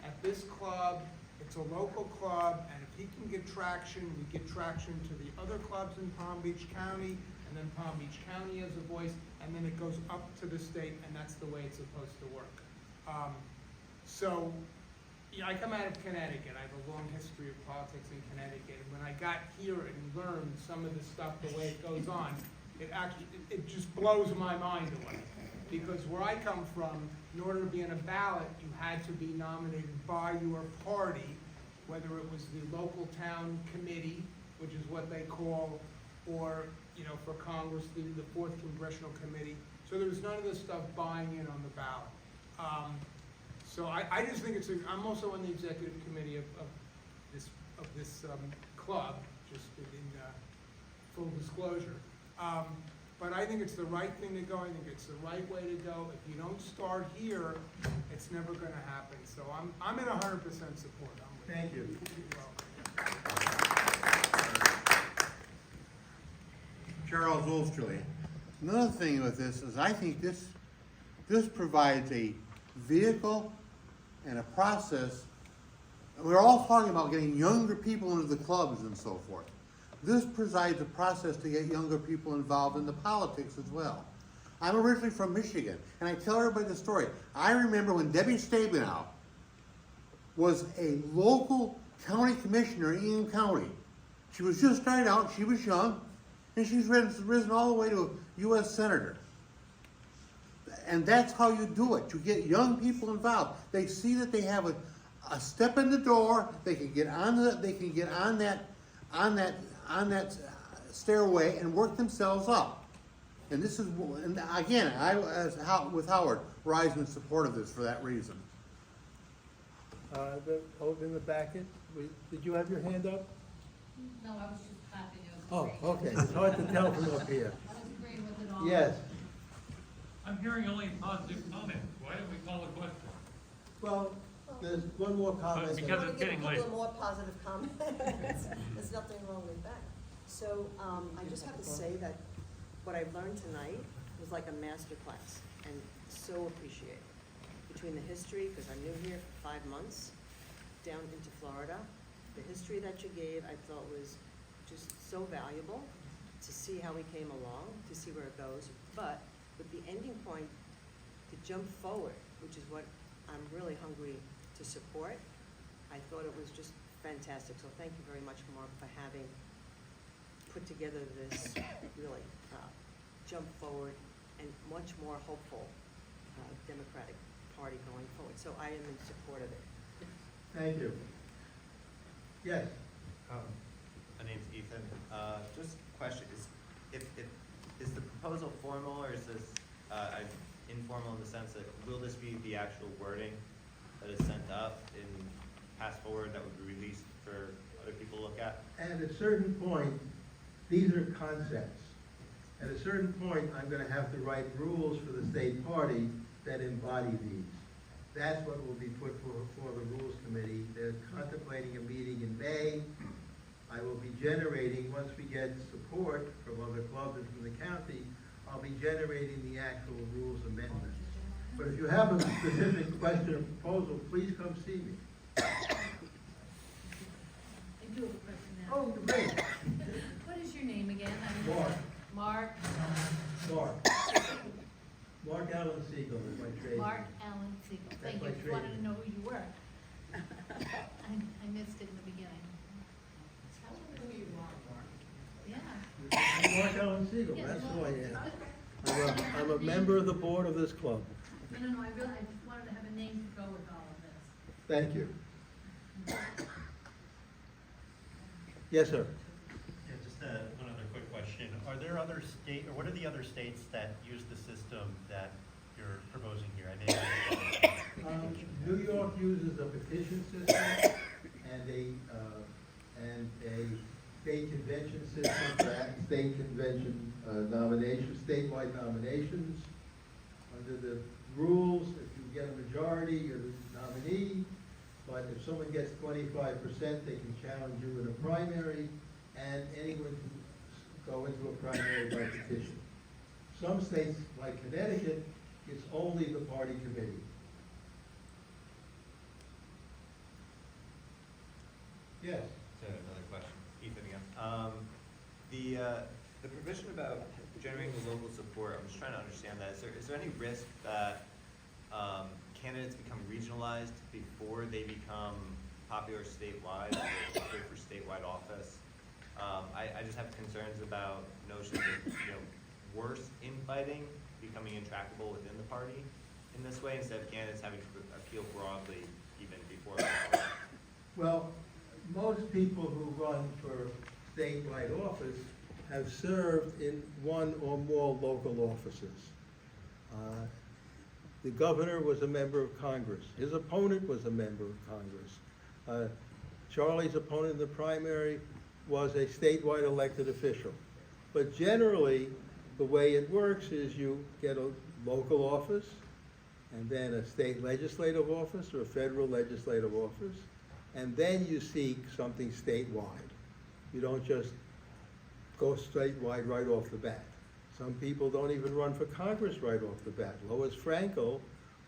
[SPEAKER 11] at this club, it's a local club, and if he can get traction, we get traction to the other clubs in Palm Beach County, and then Palm Beach County has a voice, and then it goes up to the state, and that's the way it's supposed to work. So, yeah, I come out of Connecticut. I have a long history of politics in Connecticut. And when I got here and learned some of the stuff, the way it goes on, it just blows my mind away. Because where I come from, in order to be on a ballot, you had to be nominated by your party, whether it was the local town committee, which is what they call, or, for Congress, the 4th Congressional Committee. So there was none of this stuff buying in on the ballot. So I just think I'm also on the executive committee of this club, just in full disclosure. But I think it's the right thing to go. I think it's the right way to go. If you don't start here, it's never going to happen. So I'm in 100% support.
[SPEAKER 8] Thank you.
[SPEAKER 5] Charles Osterley. Another thing with this is I think this provides a vehicle and a process. We're all talking about getting younger people into the clubs and so forth. This provides a process to get younger people involved in the politics as well. I'm originally from Michigan, and I tell everybody the story. I remember when Debbie Stabenow was a local county commissioner in Eagan County. She was just starting out, she was young, and she's risen all the way to a U.S. Senator. And that's how you do it. You get young people involved. They see that they have a step in the door, they can get on that stairway and work themselves up. And this is, and again, with Howard, rise in support of this for that reason.
[SPEAKER 8] Over in the back, did you have your hand up?
[SPEAKER 4] No, I was just clapping.
[SPEAKER 8] Oh, okay, it's hard to tell from up here.
[SPEAKER 4] I was agreeing with it all.
[SPEAKER 8] Yes,
[SPEAKER 12] I'm hearing only positive comments. Why don't we call a question?
[SPEAKER 8] well, there's one more comment.
[SPEAKER 12] Because it's getting late.
[SPEAKER 9] A couple of more positive comments. There's nothing wrong with that. So, I just have to say that what I've learned tonight was like a master class, and so appreciate it. Between the history, because I'm new here for 5 months, down into Florida, the history that you gave, I thought was just so valuable to see how we came along, to see where it goes. But with the ending point, to jump forward, which is what I'm really hungry to support, I thought it was just fantastic. So thank you very much, Mark, for having put together this really jump forward and much more hopeful Democratic Party going forward. So I am in support of it.
[SPEAKER 8] Thank you. Yes,
[SPEAKER 13] My name's Ethan. Just a question, is the proposal formal or is this informal in the sense that, will this be the actual wording that is sent up and passed forward that would be released for other people to look at?
[SPEAKER 8] and at a certain point, these are concepts. At a certain point, I'm gonna have to write rules for the state party that embody these. That's what will be put before the Rules Committee. They're contemplating a meeting in May. I will be generating, once we get support from other clubs and from the county, I'll be generating the actual rules amendments. But if you have a specific question or proposal, please come see me.
[SPEAKER 4] I do have a question now.
[SPEAKER 8] Oh, great.
[SPEAKER 4] What is your name again?
[SPEAKER 8] Mark.
[SPEAKER 4] Mark,
[SPEAKER 8] Mark Alan Siegel is my trade.
[SPEAKER 4] Mark Alan Siegel. Thank you.
[SPEAKER 8] my
[SPEAKER 4] Just wanted
[SPEAKER 8] trade.
[SPEAKER 4] to know who you were. I missed it in the beginning. Tell me who you are, Mark. Yeah.
[SPEAKER 8] I'm Mark Alan Siegel,
[SPEAKER 4] Yeah,
[SPEAKER 8] that's who
[SPEAKER 4] well,
[SPEAKER 8] I am. I'm a member of the board of this club.
[SPEAKER 4] No, I just wanted to have a name to go with all of this.
[SPEAKER 8] Thank you. Yes, sir.
[SPEAKER 10] Yeah, just one other quick question. Are there other or what are the other states that use the system that you're proposing here? I may
[SPEAKER 8] New York uses a petition system and a state convention system for state convention statewide nominations. Under the rules, if you get a majority, you're the nominee. But if someone gets 25%, they can challenge you in a primary, and anyone can go into a primary by petition. Some states, like Connecticut, it's only the party committee. Yes.
[SPEAKER 13] So another question, Ethan again. The provision about generating the local support, I'm just trying to understand that. Is there any risk that candidates become regionalized before they become popular statewide, or good for statewide office? I just have concerns about notions of, worse infighting becoming intractable within the party in this way, instead of candidates having to appeal broadly even before.
[SPEAKER 8] Well, most people who run for statewide office have served in one or more local offices. The governor was a member of Congress. His opponent was a member of Congress. Charlie's opponent in the primary was a statewide elected official. But generally, the way it works is you get a local office, and then a state legislative office or a federal legislative office, and then you seek something statewide. You don't just go statewide right off the bat. Some people don't even run for Congress right off the bat. Lois Frankel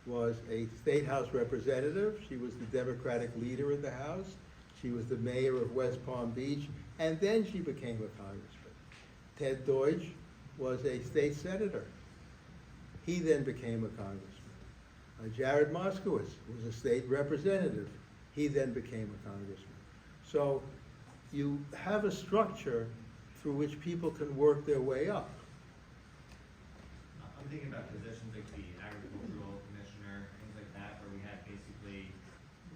[SPEAKER 8] was a state house representative. She was the Democratic leader in the House. She was the mayor of West Palm Beach, and then she became a congressman. Ted Deutsch was a state senator. He then became a congressman. Jared Moskowitz was a state representative. He then became a congressman. So you have a structure through which people can work their way up.
[SPEAKER 13] I'm thinking about positions like the agricultural commissioner, things like that, where we had basically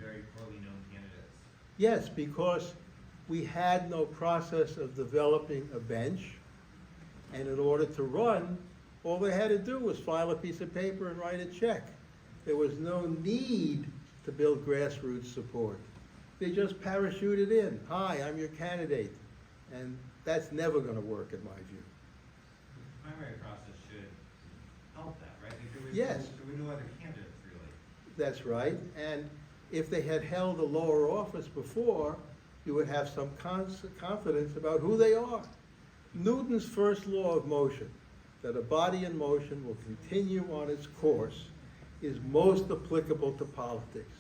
[SPEAKER 13] very poorly known candidates?
[SPEAKER 8] Yes, because we had no process of developing a bench, and in order to run, all they had to do was file a piece of paper and write a check. There was no need to build grassroots support. They just parachuted in. Hi, I'm your candidate. And that's never gonna work in my view.
[SPEAKER 13] The primary process should help that, right? Like,
[SPEAKER 8] Yes.
[SPEAKER 13] there were no other candidates, really.
[SPEAKER 8] That's right. And if they had held a lower office before, you would have some confidence about who they are. Newton's first law of motion, that a body in motion will continue on its course, is most applicable to politics.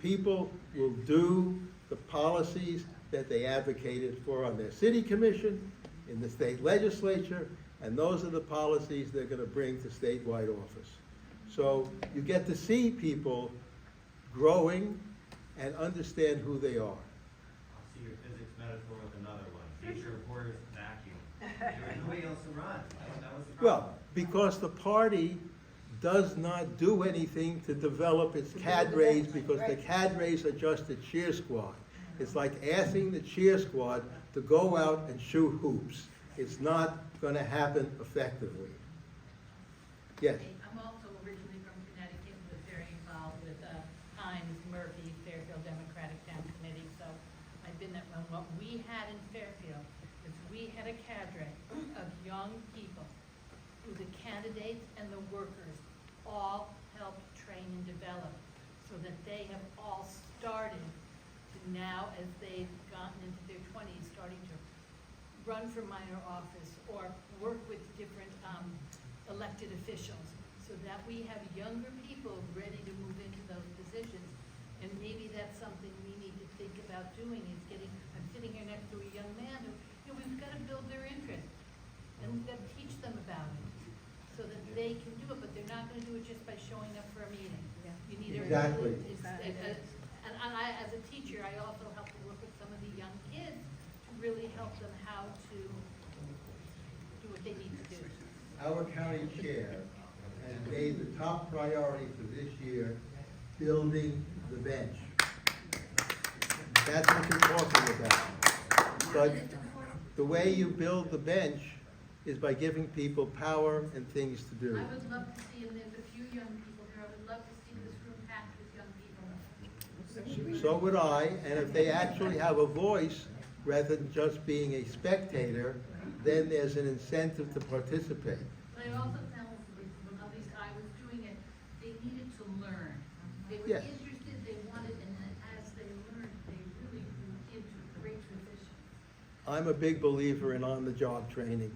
[SPEAKER 8] People will do the policies that they advocated for on their city commission, in the state legislature, and those are the policies they're gonna bring to statewide office. So you get to see people growing and understand who they are.
[SPEAKER 13] I'll see your physics metaphor with another one. Future reporters vacuum. There was nobody else to run. That was the problem.
[SPEAKER 8] Well, because the party does not do anything to develop its cadres, because the cadres are just a cheer squad. It's like asking the cheer squad to go out and shoot hoops. It's not gonna happen effectively. Yes?
[SPEAKER 4] I'm also originally from Connecticut, was very involved with Hines, Murphy, Fairfield Democratic Town Committee, so I've been there. Well, what we had in Fairfield is we had a cadre of young people who the candidates and the workers all helped train and develop, so that they have all started to now, as they've gotten into their 20s, starting to run for minor office or work with different elected officials, so that we have younger people ready to move into those positions. And maybe that's something we need to think about doing, is I'm sitting here next to a young man who, we've got to build their interest, and we've got to teach them about it, so that they can do it, but they're not gonna do it just by showing up for a meeting. You need a.
[SPEAKER 8] Exactly.
[SPEAKER 4] And I, as a teacher, I also help to work with some of the young kids to really help them how to do what they need to do.
[SPEAKER 8] Our county chair has made the top priority for this year building the bench. That's what you're talking about. But the way you build the bench is by giving people power and things to do.
[SPEAKER 4] I would love to see, and there's a few young people here, I would love to see this room packed with young people.
[SPEAKER 8] So would I, and if they actually have a voice, rather than just being a spectator, then there's an incentive to participate.
[SPEAKER 4] But I also found, at least I was doing it, they needed to learn. They were
[SPEAKER 8] Yes.
[SPEAKER 4] interested, they wanted, and then as they learned, they really grew into great positions.
[SPEAKER 8] I'm a big believer in on-the-job training.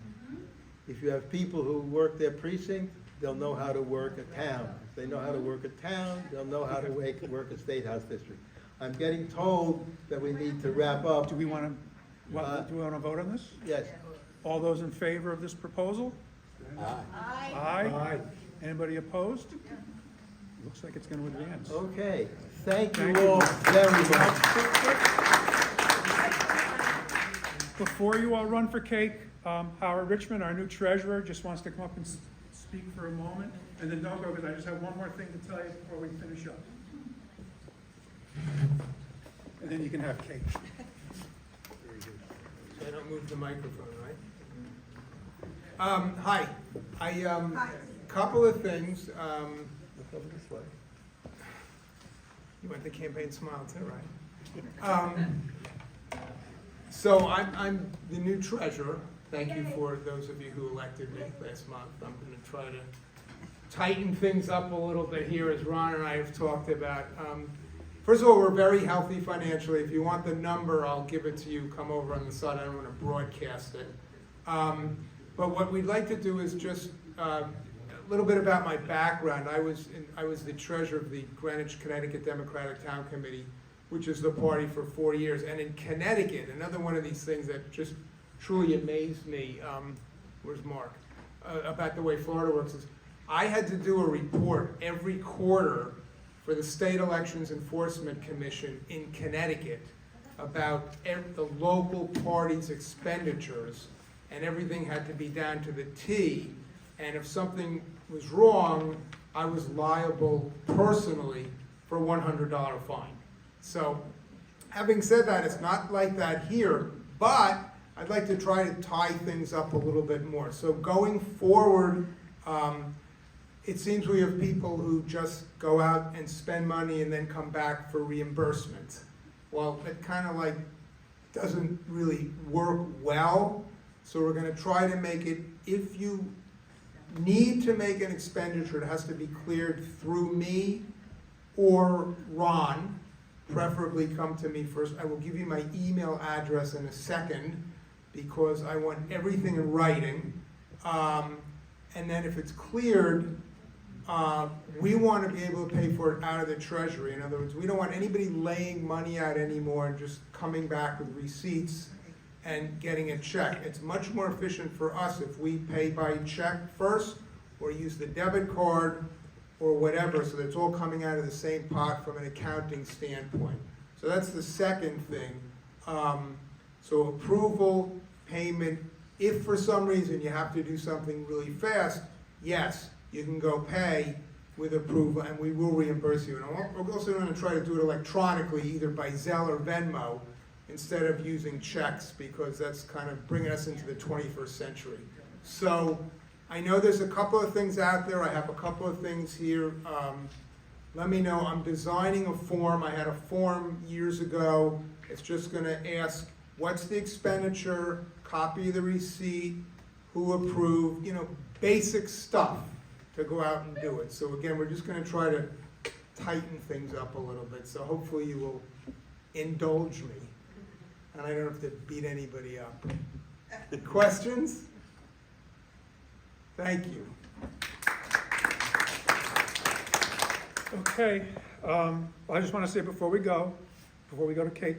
[SPEAKER 8] If you have people who work their precinct, they'll know how to work a town. If they know how to work a town, they'll know how to work a state house district. I'm getting told that we need to wrap up.
[SPEAKER 1] Do we want to vote on this?
[SPEAKER 8] Yes.
[SPEAKER 1] All those in favor of this proposal?
[SPEAKER 3] Aye.
[SPEAKER 1] Aye. Anybody opposed? Looks like it's going to advance.
[SPEAKER 8] Okay. Thank
[SPEAKER 1] Thank
[SPEAKER 8] you
[SPEAKER 1] you.
[SPEAKER 8] all very much.
[SPEAKER 1] Before you all run for cake, Howard Richmond, our new treasurer, just wants to come up and speak for a moment. And then don't go, because I just have one more thing to tell you before we finish up. And then you can have cake.
[SPEAKER 11] So I don't move the microphone, right? Hi, couple of things. You want the campaign smile too, right? So I'm the new treasurer. Thank you for those of you who elected me last month. I'm gonna try to tighten things up a little bit here, as Ron and I have talked about. First of all, we're very healthy financially. If you want the number, I'll give it to you. Come over on the side. I don't want to broadcast it. But what we'd like to do is just a little bit about my background. I was the treasurer of the Greenwich, Connecticut Democratic Town Committee, which is the party, for 4 years. And in Connecticut, another one of these things that just truly amazed me, where's Mark, about the way Florida works is, I had to do a report every quarter for the State Elections Enforcement Commission in Connecticut about the local party's expenditures, and everything had to be down to the T. And if something was wrong, I was liable personally for for a $100 fine. So, having said that, it's not like that here, but I'd like to try to tie things up a little bit more. So going forward, it seems we have people who just go out and spend money and then come back for reimbursement. Well, it kind of like doesn't really work well. So we're going to try to make it, if you need to make an expenditure, it has to be cleared through me or Ron. Preferably come to me first. I will give you my email address in a second because I want everything in writing. And then if it's cleared, we want to be able to pay for it out of the treasury. In other words, we don't want anybody laying money out anymore and just coming back with receipts and getting a check. It's much more efficient for us if we pay by check first or use the debit card or whatever, so that it's all coming out of the same pot from an accounting standpoint. So that's the second thing. So approval, payment, if for some reason you have to do something really fast, yes, you can go pay with approval and we will reimburse you. And we're also going to try to do it electronically, either by Zelle or Venmo, instead of using checks, because that's kind of bringing us into the 21st century. So I know there's a couple of things out there. I have a couple of things here. Let me know. I'm designing a form. I had a form years ago. It's just going to ask, what's the expenditure, copy of the receipt, who approved, basic stuff to go out and do it. So again, we're just going to try to tighten things up a little bit. So hopefully you will indulge me. And I don't have to beat anybody up. Questions? Thank you.
[SPEAKER 1] Okay, I just want to say before we go to cake,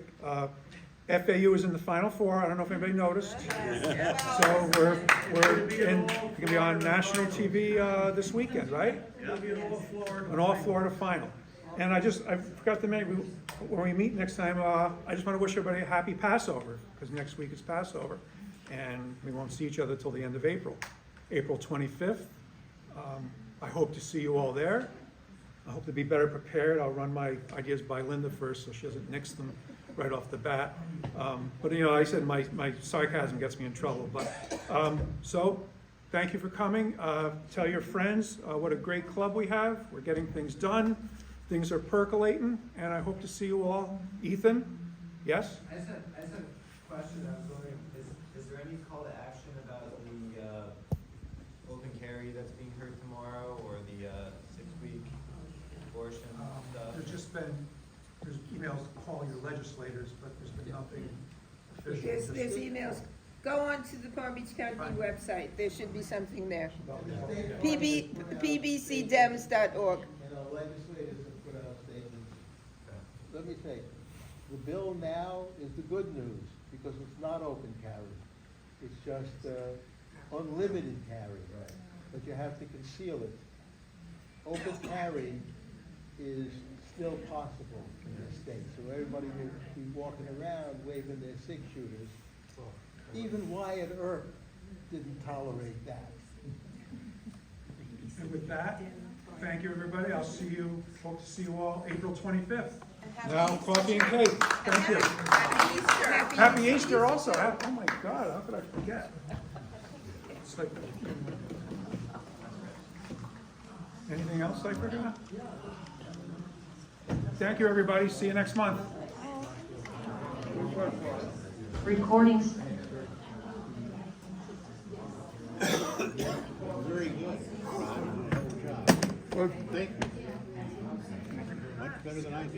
[SPEAKER 1] FAU is in the Final Four. I don't know if anybody noticed. So we're going to be on national TV this weekend, right? An all-Florida final. And I forgot to mention, when we meet next time, I just want to wish everybody a happy Passover, because next week is Passover, and we won't see each other till the end of April. April 25th. I hope to see you all there. I hope to be better prepared. I'll run my ideas by Linda first so she doesn't nix them right off the bat. But I said my sarcasm gets me in trouble. But so thank you for coming. Tell your friends what a great club we have. We're getting things done. Things are percolating, and I hope to see you all. Ethan? Yes?
[SPEAKER 13] I just had a question. I was wondering, is there any call to action about the open carry that's being heard tomorrow, or the 6-week abortion stuff?
[SPEAKER 1] There's emails to call your legislators, but there's been nothing official.
[SPEAKER 3] There's emails. Go on to the Palm Beach County website. There should be something there. pbcdems.org.
[SPEAKER 8] Legislators have put out statements. Let me say, the bill now is the good news, because it's not open carry. It's just unlimited carry, but you have to conceal it. Open carry is still possible in this state, so everybody will be walking around waving their 6-shooters. Even Wyatt Earp didn't tolerate that.
[SPEAKER 1] And with that, thank you, everybody. Hope to see you all April 25th. Now, coffee and cake. Thank you.
[SPEAKER 3] Happy Easter.
[SPEAKER 1] Happy Easter also. Oh my God, how could I forget? It's like, anything else I forgot? Thank you, everybody. See you next month.
[SPEAKER 14] Recordings.
[SPEAKER 5] Very good. Ron, good job. Thank you. Much better than I did.